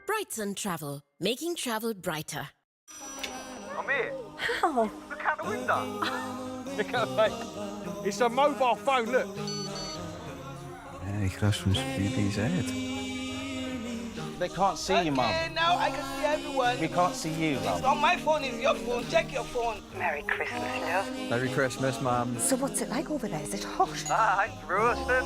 Brighton Travel, making travel brighter. Amir, How? look out the window. Look out, mate. It's a mobile phone, look. Hij krijgt van zijn BB's head. They can't see you, Mum. Now I can see everyone. We can't see you, It's Mum. not my phone, it's your phone. Check your phone. Merry Christmas, love. Merry Christmas, Mum. So what's it like over there? Is it hot? Ah, it's roasted.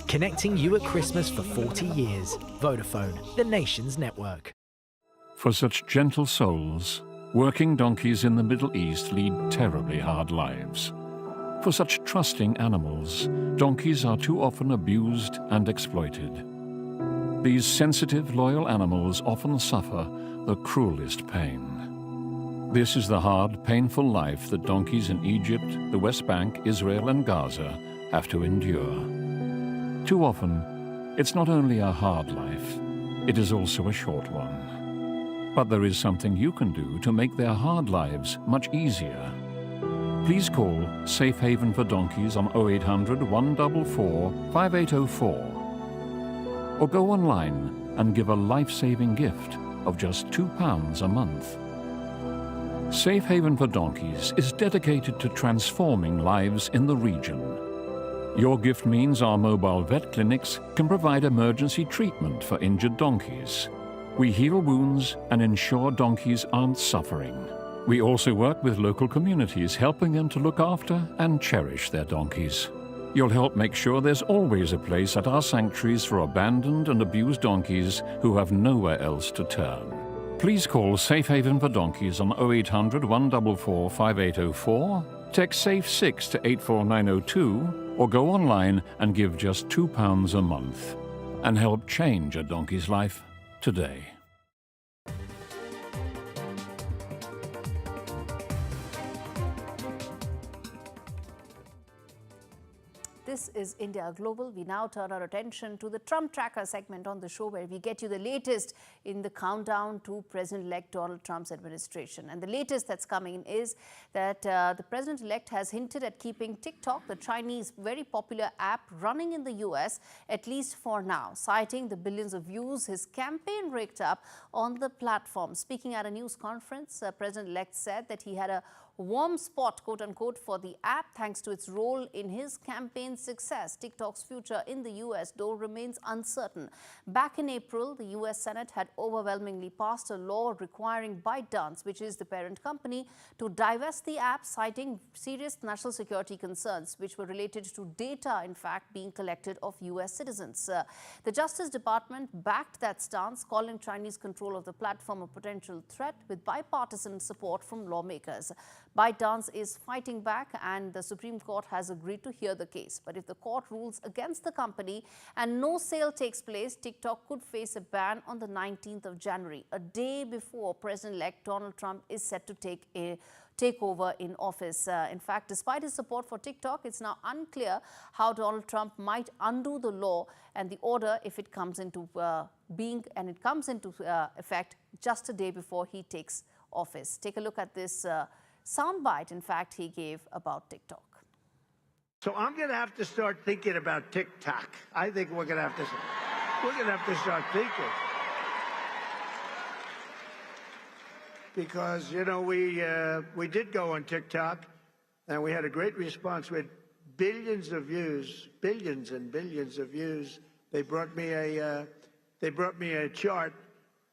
Connecting you at Christmas for 40 years. Vodafone, the nation's network. For such gentle souls, working donkeys in the Middle East lead terribly hard lives. For such trusting animals, donkeys are too often abused and exploited. These sensitive, loyal animals often suffer the cruelest pain. This is the hard, painful life that donkeys in Egypt, the West Bank, Israel and Gaza have to endure. Too often, it's not only a hard life, it is also a short one. But there is something you can do to make their hard lives much easier. Please call Safe Haven for Donkeys on 0800 144 5804 or go online and give a life-saving gift of just £2 a month. Safe Haven for Donkeys is dedicated to transforming lives in the region. Your gift means our mobile vet clinics can provide emergency treatment for injured donkeys. We heal wounds and ensure donkeys aren't suffering. We also work with local communities, helping them to look after and cherish their donkeys. You'll help make sure there's always a place at our sanctuaries for abandoned and abused donkeys who have nowhere else to turn. Please call Safe Haven for Donkeys on 0800 144 5804, text SAFE6 to 84902, or go online and give just £2 a month and help change a donkey's life today. This is India Global. We now turn our attention to the Trump Tracker segment on the show, where we get you the latest in the countdown to President-elect Donald Trump's administration. And the latest that's coming is that the President-elect has hinted at keeping TikTok, the Chinese very popular app, running in the US, at least for now, citing the billions of views his campaign raked up on the platform. Speaking at a news conference, President-elect said that he had a warm spot, quote unquote, for the app thanks to its role in his campaign success. TikTok's future in the US, though, remains uncertain. Back in April, the US Senate had overwhelmingly passed a law requiring ByteDance, which is the parent company, to divest the app, citing serious national security concerns, which were related to data, in fact, being collected of US citizens. The Justice Department backed that stance, calling Chinese control of the platform a potential threat, with bipartisan support from lawmakers. ByteDance is fighting back, and the Supreme Court has agreed to hear the case. But if the court rules against the company and no sale takes place, TikTok could face a ban on the 19th of January, a day before President-elect Donald Trump is set to take take over in office. In fact, despite his support for TikTok, it's now unclear how Donald Trump might undo the law and the order if it comes into being, and it comes into effect just a day before he takes office. Take a look at this soundbite, in fact, he gave about TikTok. So I'm going to have to start thinking about TikTok. I think we're going to have to start thinking. Because, you know, we did go on TikTok, and we had a great response with billions of views, billions and billions of views. They brought me a chart,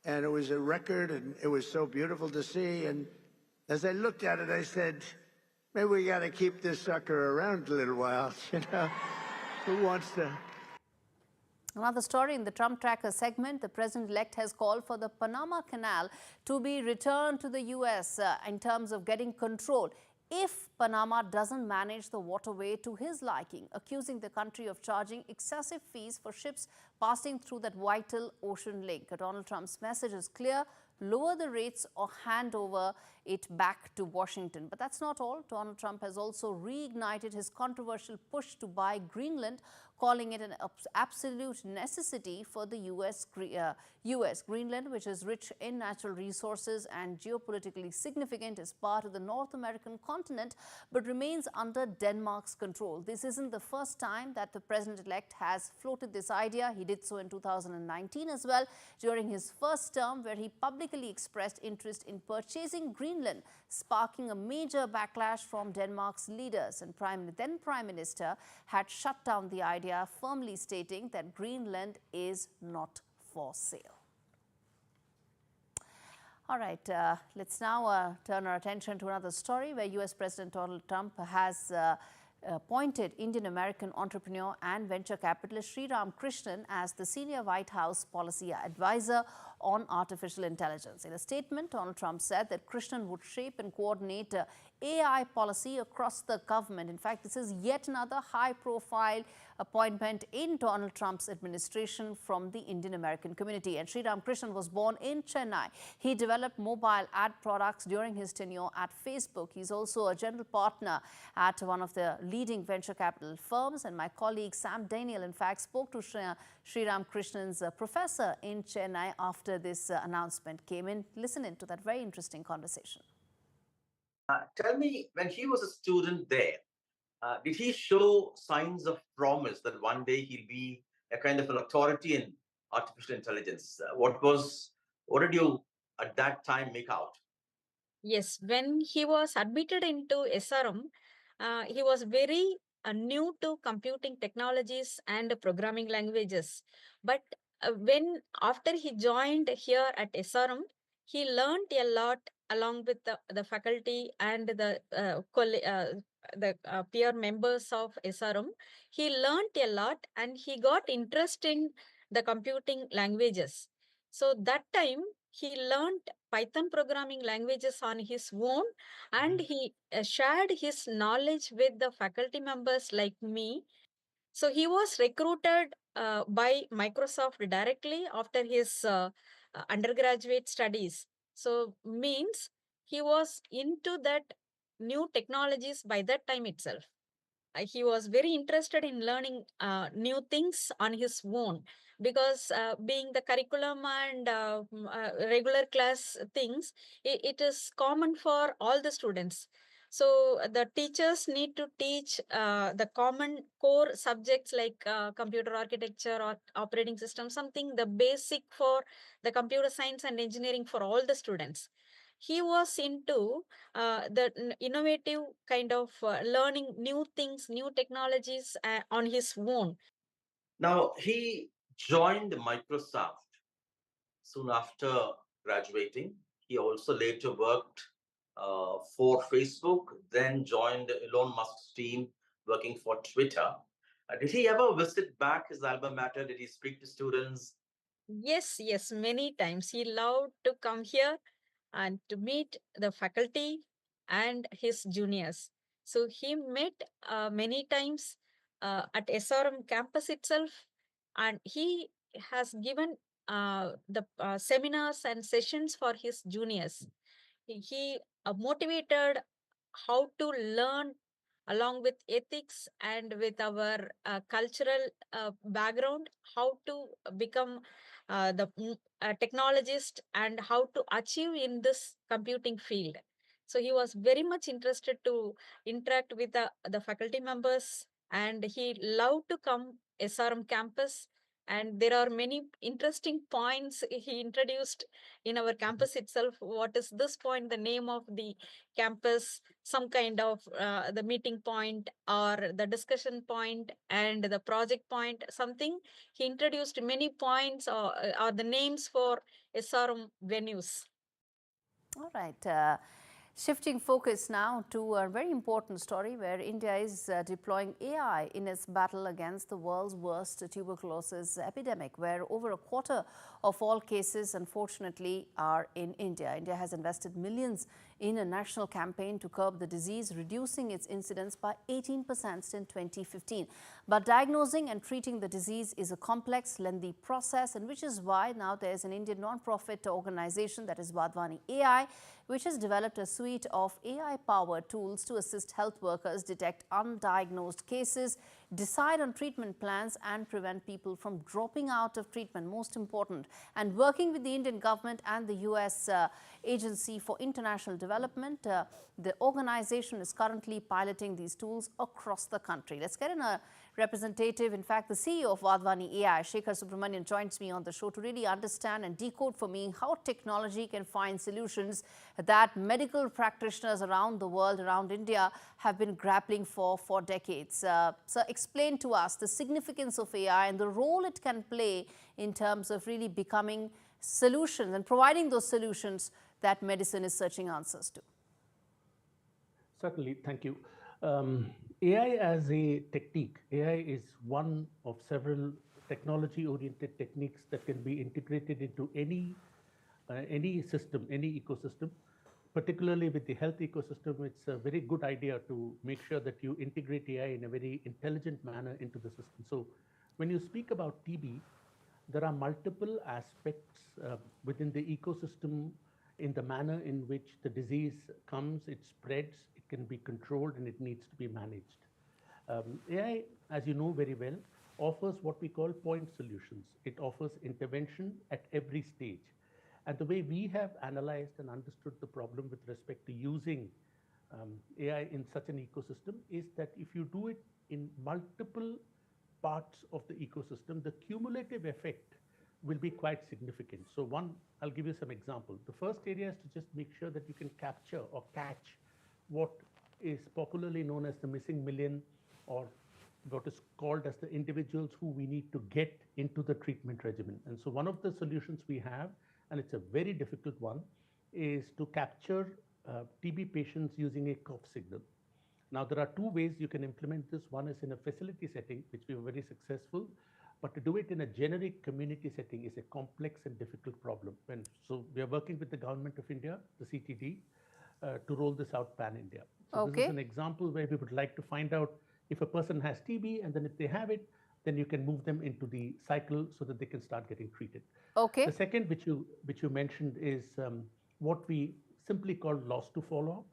and it was a record, and it was so beautiful to see. And as I looked at it, I said, maybe we got to keep this sucker around a little while, you know? Who wants to? Another story in the Trump Tracker segment, the president-elect has called for the Panama Canal to be returned to the U.S. In terms of getting control if Panama doesn't manage the waterway to his liking, accusing the country of charging excessive fees for ships passing through that vital ocean link. Donald Trump's message is clear: lower the rates or hand over it back to Washington. But that's not all. Donald Trump has also reignited his controversial push to buy Greenland, calling it an absolute necessity for the U.S. Greenland, which is rich in natural resources and geopolitically significant, is part of the North American continent, but remains under Denmark's control. This isn't the first time that the president-elect has floated this idea. He did so in 2019 as well, during his first term, where he publicly expressed interest in purchasing Greenland, sparking a major backlash from Denmark's leaders. And then Prime Minister had shut down the idea, firmly stating that Greenland is not for sale. All right, let's now turn our attention to another story where U.S. President Donald Trump has appointed Indian-American entrepreneur and venture capitalist Sriram Krishnan as the senior White House policy advisor on artificial intelligence. In a statement, Donald Trump said that Krishnan would shape and coordinate AI policy across the government. In fact, this is yet another high-profile appointment in Donald Trump's administration from the Indian American community. And Sriram Krishnan was born in Chennai. He developed mobile ad products during his tenure at Facebook. He's also a general partner at one of the leading venture capital firms. And my colleague Sam Daniel, in fact, spoke to Sriram Krishnan's professor in Chennai after this announcement came in. Listen in to that very interesting conversation. Tell me, when he was a student there, did he show signs of promise that one day he'll be a kind of an authority in artificial intelligence? What did you at that time make out? Yes, when he was admitted into SRM, he was very new to computing technologies and programming languages. But after he joined here at SRM, he learned a lot along with the faculty and the peer members of SRM. He learned a lot and he got interest in the computing languages. So that time he learned Python programming languages on his own, and he shared his knowledge with the faculty members like me. So he was recruited by Microsoft directly after his undergraduate studies. So means he was into that new technologies by that time itself. He was very interested in learning new things on his own, because being the curriculum and regular class things, it is common for all the students. So the teachers need to teach the common core subjects like computer architecture or operating system, something the basic for the computer science and engineering for all the students. He was into the innovative kind of learning new things, new technologies on his own. Now, he joined Microsoft soon after graduating. He also later worked for Facebook, then joined Elon Musk's team working for Twitter. Did he ever visit back his alma mater? Did he speak to students? Yes, many times. He loved to come here and to meet the faculty and his juniors. So he met many times at SRM campus itself, and he has given the seminars and sessions for his juniors. He motivated how to learn along with ethics and with our cultural background, how to become the technologist and how to achieve in this computing field. So he was very much interested to interact with the faculty members, and he loved to come SRM campus. And there are many interesting points he introduced in our campus itself. What is this point, the name of the campus, some kind of the meeting point or the discussion point and the project point, something. He introduced many points or the names for SRM venues. All right. Shifting focus now to a very important story where India is deploying AI in its battle against the world's worst tuberculosis epidemic, where over a quarter of all cases, unfortunately, are in India. India has invested millions in a national campaign to curb the disease, reducing its incidence by 18% since 2015. But diagnosing and treating the disease is a complex, lengthy process, and which is why now there is an Indian non-profit organization, that is Wadhwani AI, which has developed a suite of AI-powered tools to assist health workers detect undiagnosed cases, decide on treatment plans and prevent people from dropping out of treatment, most important. And working with the Indian government and the US Agency for International Development, the organization is currently piloting these tools across the country. Let's get in a representative. In fact, the CEO of Wadhwani AI, Shekhar Subramanian, joins me on the show to really understand and decode for me how technology can find solutions that medical practitioners around the world, around India, have been grappling for decades. So explain to us the significance of AI and the role it can play in terms of really becoming solutions and providing those solutions that medicine is searching answers to. Certainly, thank you. AI as a technique, AI is one of several technology-oriented techniques that can be integrated into any system, any ecosystem. Particularly with the health ecosystem, it's a very good idea to make sure that you integrate AI in a very intelligent manner into the system. So when you speak about TB, there are multiple aspects within the ecosystem in the manner in which the disease comes, it spreads, it can be controlled, and it needs to be managed. AI, as you know very well, offers what we call point solutions. It offers intervention at every stage. And the way we have analyzed and understood the problem with respect to using AI in such an ecosystem is that if you do it in multiple parts of the ecosystem, the cumulative effect will be quite significant. So I'll give you some examples. The first area is to just make sure that you can capture or catch what is popularly known as the missing million, or what is called as the individuals who we need to get into the treatment regimen. And so one of the solutions we have, and it's a very difficult one, is to capture TB patients using a cough signal. Now, there are two ways you can implement this. One is in a facility setting, which we were very successful, but to do it in a generic community setting is a complex and difficult problem. So we are working with the Government of India, the CTD, to roll this out pan-India. So this is an example where we would like to find out if a person has TB, and then if they have it, then you can move them into the cycle so that they can start getting treated. Okay. The second, which you mentioned, is what we simply call loss to follow-up.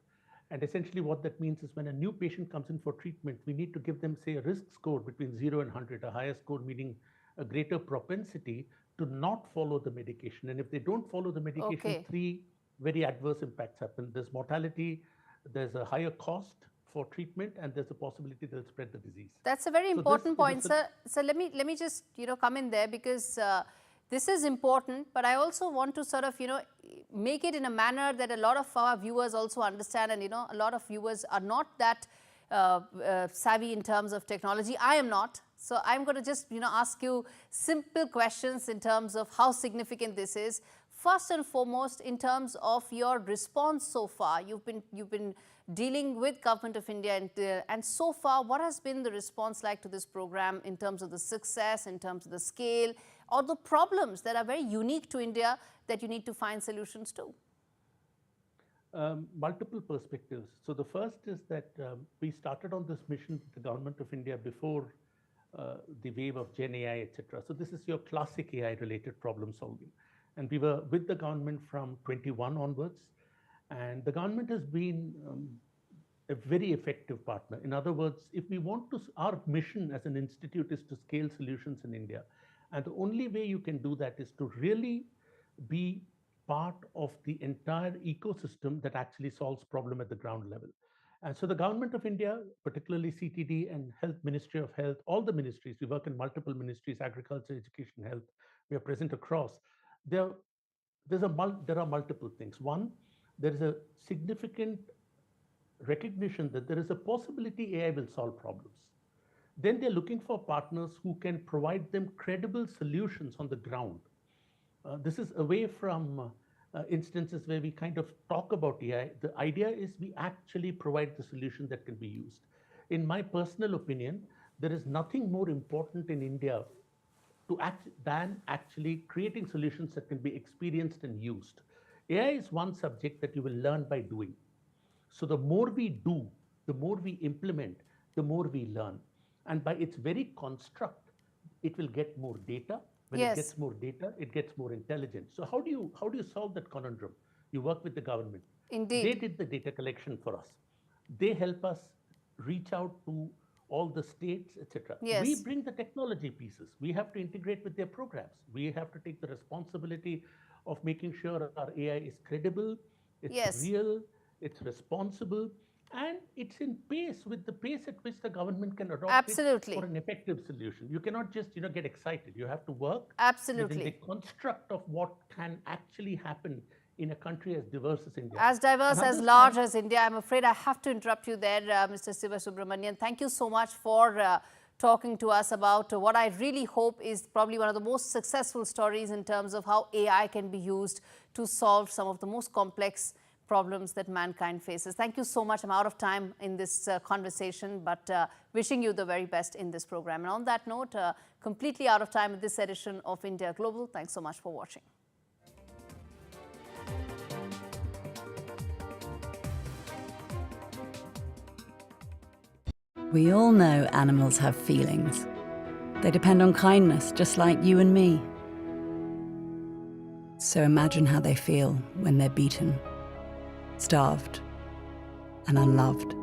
And essentially what that means is when a new patient comes in for treatment, we need to give them, say, a risk score between 0 and 100, a higher score meaning a greater propensity to not follow the medication. And if they don't follow the medication, three very adverse impacts happen. There's mortality, there's a higher cost for treatment, and there's a possibility they'll spread the disease. That's a very important point, sir. So let me just come in there, because this is important, but I also want to sort of make it in a manner that a lot of our viewers also understand, and a lot of viewers are not that savvy in terms of technology. I am not. So I'm going to just ask you simple questions in terms of how significant this is. First and foremost, in terms of your response so far, you've been dealing with Government of India, and so far, what has been the response like to this program in terms of the success, in terms of the scale, or the problems that are very unique to India that you need to find solutions to? Multiple perspectives. So the first is that we started on this mission with the Government of India before the wave of Gen AI, etc. So this is your classic AI-related problem solving. And we were with the government from 21 onwards. And the government has been a very effective partner. In other words, if we want to, our mission as an institute is to scale solutions in India. And the only way you can do that is to really be part of the entire ecosystem that actually solves problem at the ground level. And so the government of India, particularly CTD and Health, Ministry of Health, all the ministries, we work in multiple ministries, agriculture, education, health, we are present across. There are multiple things. One, there is a significant recognition that there is a possibility AI will solve problems. Then they're looking for partners who can provide them credible solutions on the ground. This is away from instances where we kind of talk about AI. The idea is we actually provide the solution that can be used. In my personal opinion, there is nothing more important in India than actually creating solutions that can be experienced and used. AI is one subject that you will learn by doing. So the more we do, the more we implement, the more we learn. And by its very construct, it will get more data. When it gets more data, it gets more intelligence. So how do you solve that conundrum? You work with the government. Indeed. They did the data collection for us. They help us reach out to all the states, etc. Yes. We bring the technology pieces. We have to integrate with their programs. We have to take the responsibility of making sure our AI is credible, it's real, it's responsible, and it's in pace with the pace at which the government can adopt it for an effective solution. You cannot just get excited. You have to work within the construct of what can actually happen in a country as diverse as India. As diverse, as large as India. I'm afraid I have to interrupt you there, Mr. Siva Subramanian. Thank you so much for talking to us about what I really hope is probably one of the most successful stories in terms of how AI can be used to solve some of the most complex problems that mankind faces. Thank you so much. I'm out of time in this conversation, but wishing you the very best in this program. And on that note, completely out of time with this edition of India Global. Thanks so much for watching. We all know animals have feelings. They depend on kindness, just like you and me. So imagine how they feel when they're beaten, starved, and unloved.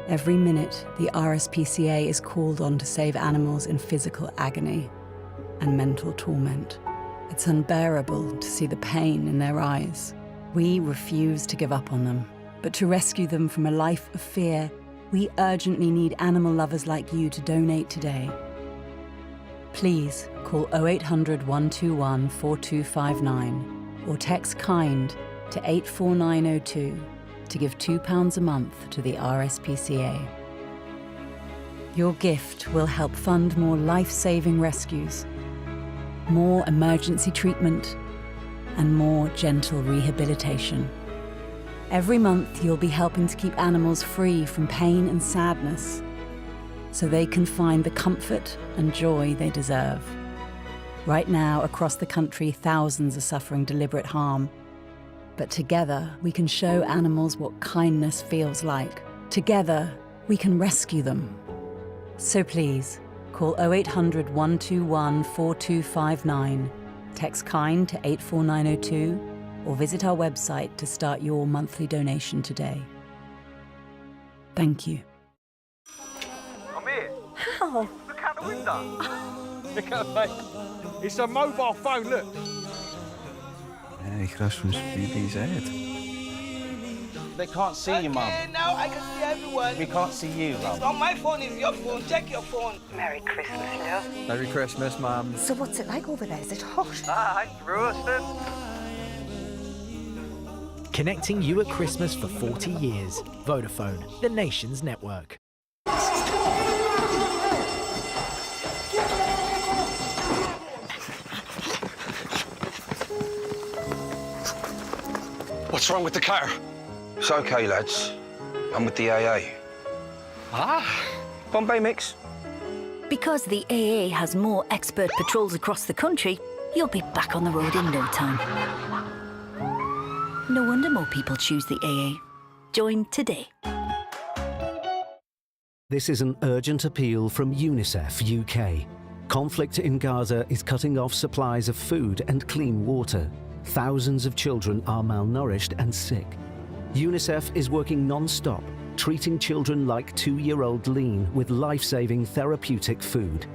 Every minute, the RSPCA is called on to save animals in physical agony and mental torment. It's unbearable to see the pain in their eyes. We refuse to give up on them, but to rescue them from a life of fear, we urgently need animal lovers like you to donate today. Please call 0800 121 4259 or text KIND to 84902 to give £2 a month to the RSPCA. Your gift will help fund more life-saving rescues, more emergency treatment, and more gentle rehabilitation. Every month, you'll be helping to keep animals free from pain and sadness, so they can find the comfort and joy they deserve. Right now, across the country, thousands are suffering deliberate harm. But together, we can show animals what kindness feels like. Together, we can rescue them. So please, call 0800 121 4259, text KIND to 84902, or visit our website to start your monthly donation today. Thank you. I'm here. How? Look out the window. Look out, mate. It's a mobile phone, look. Merry Christmas, baby's head. They can't see you, Mum. Now I can see everyone. We can't see you, Mum. It's not my phone, it's your phone. Check your phone. Merry Christmas, love. Merry Christmas, Mum. So what's it like over there? Is it hot? Ah, it's roasting. Connecting you at Christmas for 40 years. Vodafone, the nation's network. What's wrong with the car? It's okay, lads. I'm with the AA. Ah. Bombay mix. Because the AA has more expert patrols across the country, you'll be back on the road in no time. No wonder more people choose the AA. Join today. This is an urgent appeal from UNICEF UK. Conflict in Gaza is cutting off supplies of food and clean water. Thousands of children are malnourished and sick. UNICEF is working non-stop treating children like 2-year-old Lean with life-saving therapeutic food.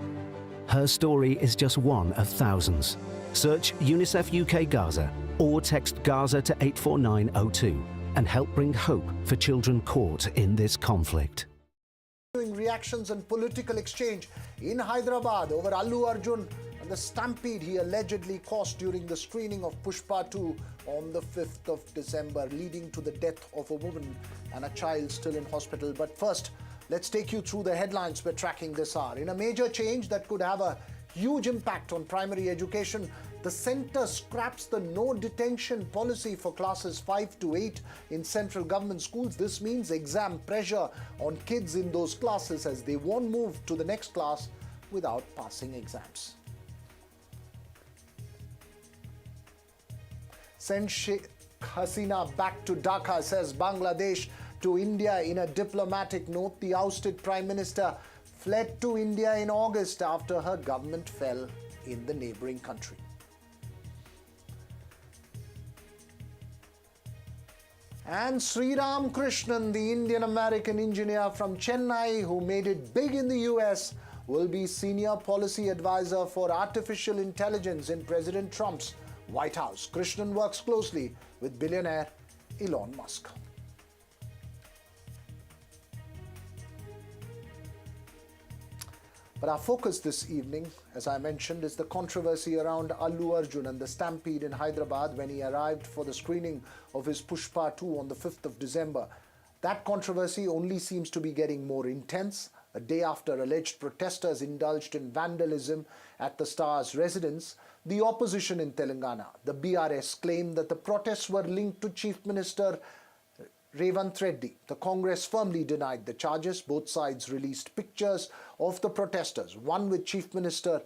Her story is just one of thousands. Search UNICEF UK Gaza or text Gaza to 84902 and help bring hope for children caught in this conflict. Reactions and political exchange in Hyderabad over Allu Arjun and the stampede he allegedly caused during the screening of Pushpa 2 on the 5th of December, leading to the death of a woman and a child still in hospital. But first, let's take you through the headlines we're tracking this hour. In a major change that could have a huge impact on primary education, the centre scraps the no detention policy for classes 5 to 8 in central government schools. This means exam pressure on kids in those classes as they won't move to the next class without passing exams. Send Sheikh Hasina back to Dhaka, says Bangladesh to India in a diplomatic note. The ousted Prime Minister fled to India in August after her government fell in the neighbouring country. And Sriram Krishnan, the Indian-American engineer from Chennai who made it big in the US, will be senior policy advisor for artificial intelligence in President Trump's White House. Krishnan works closely with billionaire Elon Musk. But our focus this evening, as I mentioned, is the controversy around Allu Arjun and the stampede in Hyderabad when he arrived for the screening of his Pushpa 2 on the 5th of December. That controversy only seems to be getting more intense, a day after alleged protesters indulged in vandalism at the star's residence. The opposition in Telangana, the BRS, claimed that the protests were linked to Chief Minister Revant Reddy. The Congress firmly denied the charges. Both sides released pictures of the protesters, one with Chief Minister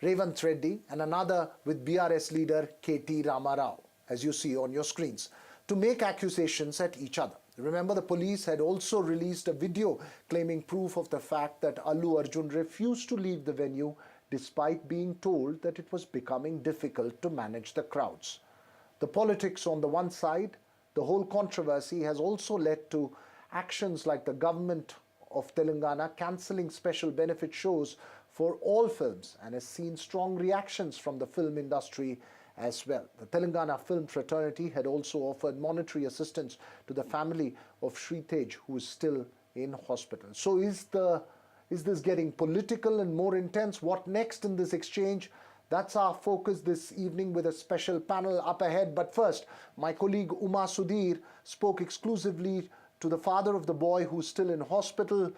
Revant Reddy and another with BRS leader K.T. Ramarao, as you see on your screens, to make accusations at each other. Remember, the police had also released a video claiming proof of the fact that Allu Arjun refused to leave the venue despite being told that it was becoming difficult to manage the crowds. The politics on the one side, the whole controversy has also led to actions like the government of Telangana cancelling special benefit shows for all films and has seen strong reactions from the film industry as well. The Telangana film fraternity had also offered monetary assistance to the family of Sri Tej, who is still in hospital. So is this getting political and more intense? What next in this exchange? That's our focus this evening with a special panel up ahead. But first, my colleague Uma Sudhir spoke exclusively to the father of the boy who's still in hospital,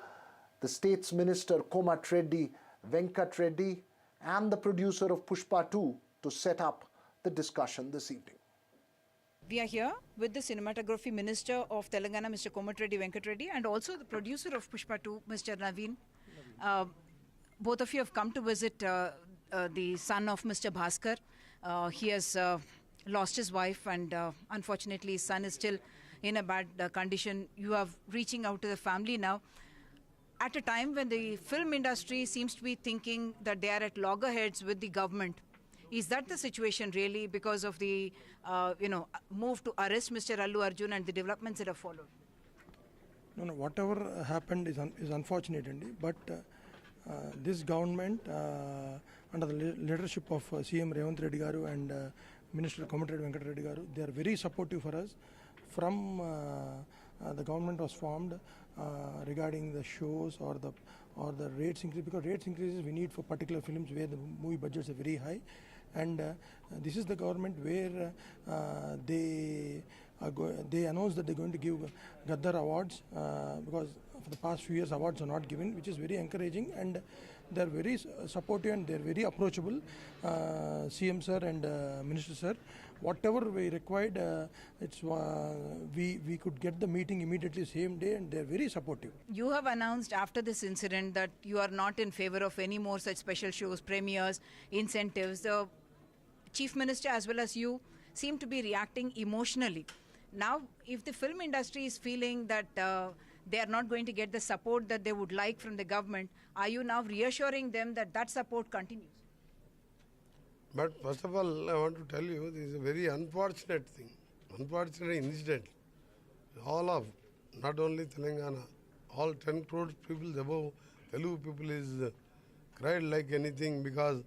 the state's minister Komat Reddy, Venkat Reddy, and the producer of Pushpa 2 to set up the discussion this evening. We are here with the cinematography minister of Telangana, Mr. Komat Reddy Venkat Reddy, and also the producer of Pushpa 2, Mr. Naveen. Both of you have come to visit the son of Mr. Bhaskar. He has lost his wife, and unfortunately his son is still in a bad condition. You are reaching out to the family now at a time when the film industry seems to be thinking that they are at loggerheads with the government. Is that the situation really because of the move to arrest Mr. Allu Arjun and the developments that have followed? No, whatever happened is unfortunate, but this government, under the leadership of CM Revant Reddy Garu and Minister Komat Reddy Venkat Reddy Garu, they are very supportive for us. From the government was formed regarding the shows or the rates increase, because rates increases we need for particular films where the movie budgets are very high, and this is the government where they announced that they're going to give Gaddar awards because for the past few years awards are not given, which is very encouraging, and they're very supportive and they're very approachable. CM sir and Minister sir, whatever we required, we could get the meeting immediately same day, and they're very supportive. You have announced after this incident that you are not in favor of any more such special shows, premieres, incentives. The Chief Minister as well as you seem to be reacting emotionally. Now, if the film industry is feeling that they are not going to get the support that they would like from the government, are you now reassuring them that that support continues? But first of all, I want to tell you, this is a very unfortunate thing, unfortunate incident. All of not only Telangana, all 10 crore people above Telugu people is cried like anything because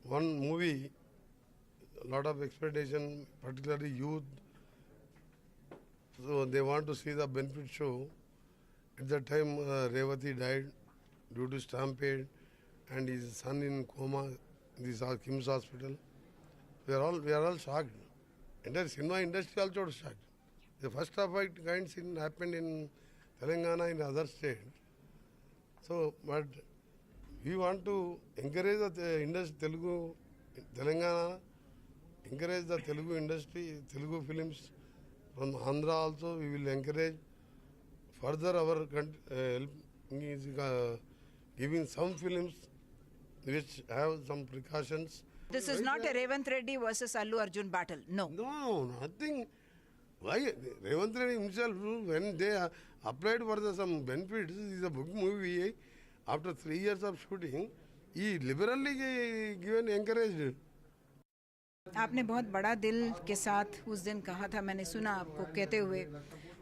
one movie, a lot of expectation, particularly youth, so they want to see the benefit show. At that time, Revati died due to stampede and his son in coma in this Kim's hospital. We are all shocked. Entire cinema industry also shocked. The first of its kind scene happened in Telangana in other states. So, but we want to encourage the industry, Telangana, encourage the Telugu industry, Telugu films. From Andhra also, we will encourage further our help is giving some films which have some precautions. This is not a Revant Reddy versus Allu Arjun battle. No. No, nothing. Why Revant Reddy himself, when they applied for some benefits, this is a book movie. After 3 years of shooting, he liberally given encouraged. आपने बहुत बड़ा दिल के साथ उस दिन कहा था, मैंने सुना आपको कहते हुए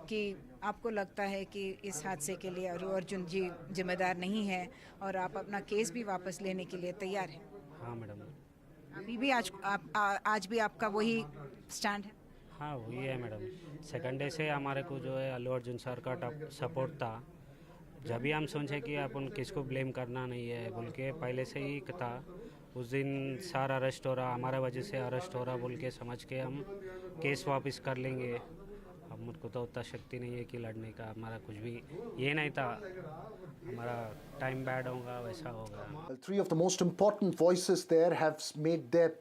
कि आपको लगता है कि इस हादसे के लिए अल्लू अर्जुन जी जिम्मेदार नहीं है और आप अपना केस भी वापस लेने के लिए तैयार हैं। हाँ मैडम। अभी भी आज भी आपका वही स्टैंड है? हाँ वही है मैडम। सेकंड डे से हमारे को जो है अल्लू अर्जुन सर का सपोर्ट था। जब भी हम सोचे कि अपन किसको ब्लेम करना नहीं है बोल के पहले से ही था। उस दिन सर अरेस्ट हो रहा, हमारा वजह से अरेस्ट हो रहा बोल के समझ के हम केस वापस कर लेंगे। अब मुझको तो उतना शक्ति नहीं है कि लड़ने का, हमारा कुछ भी ये नहीं था, हमारा टाइम बैड होगा वैसा होगा। Three of the most important voices there have made their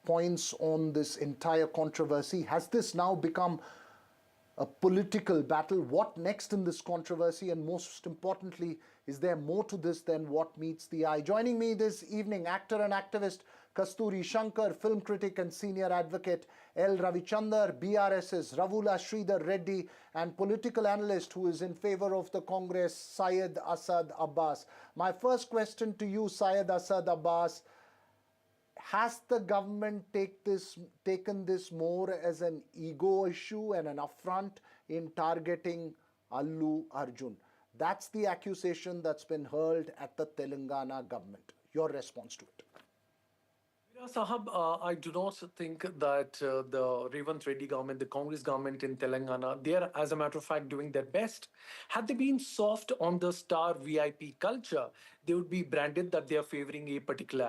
points on this entire controversy. Has this now become a political battle? What next in this controversy? And most importantly, is there more to this than what meets the eye? Joining me this evening, actor and activist Kasturi Shankar, film critic and senior advocate L. Ravichandar, BRS's Ravula Sridhar Reddy, and political analyst who is in favor of the Congress, Syed Asad Abbas. My first question to you, Syed Asad Abbas, has the government taken this more as an ego issue and an affront in targeting Allu Arjun? That's the accusation that's been hurled at the Telangana government. Your response to it? Sahab, I do not think that the Revant Reddy government, the Congress government in Telangana, they are, as a matter of fact, doing their best. Had they been soft on the star VIP culture, they would be branded that they are favoring a particular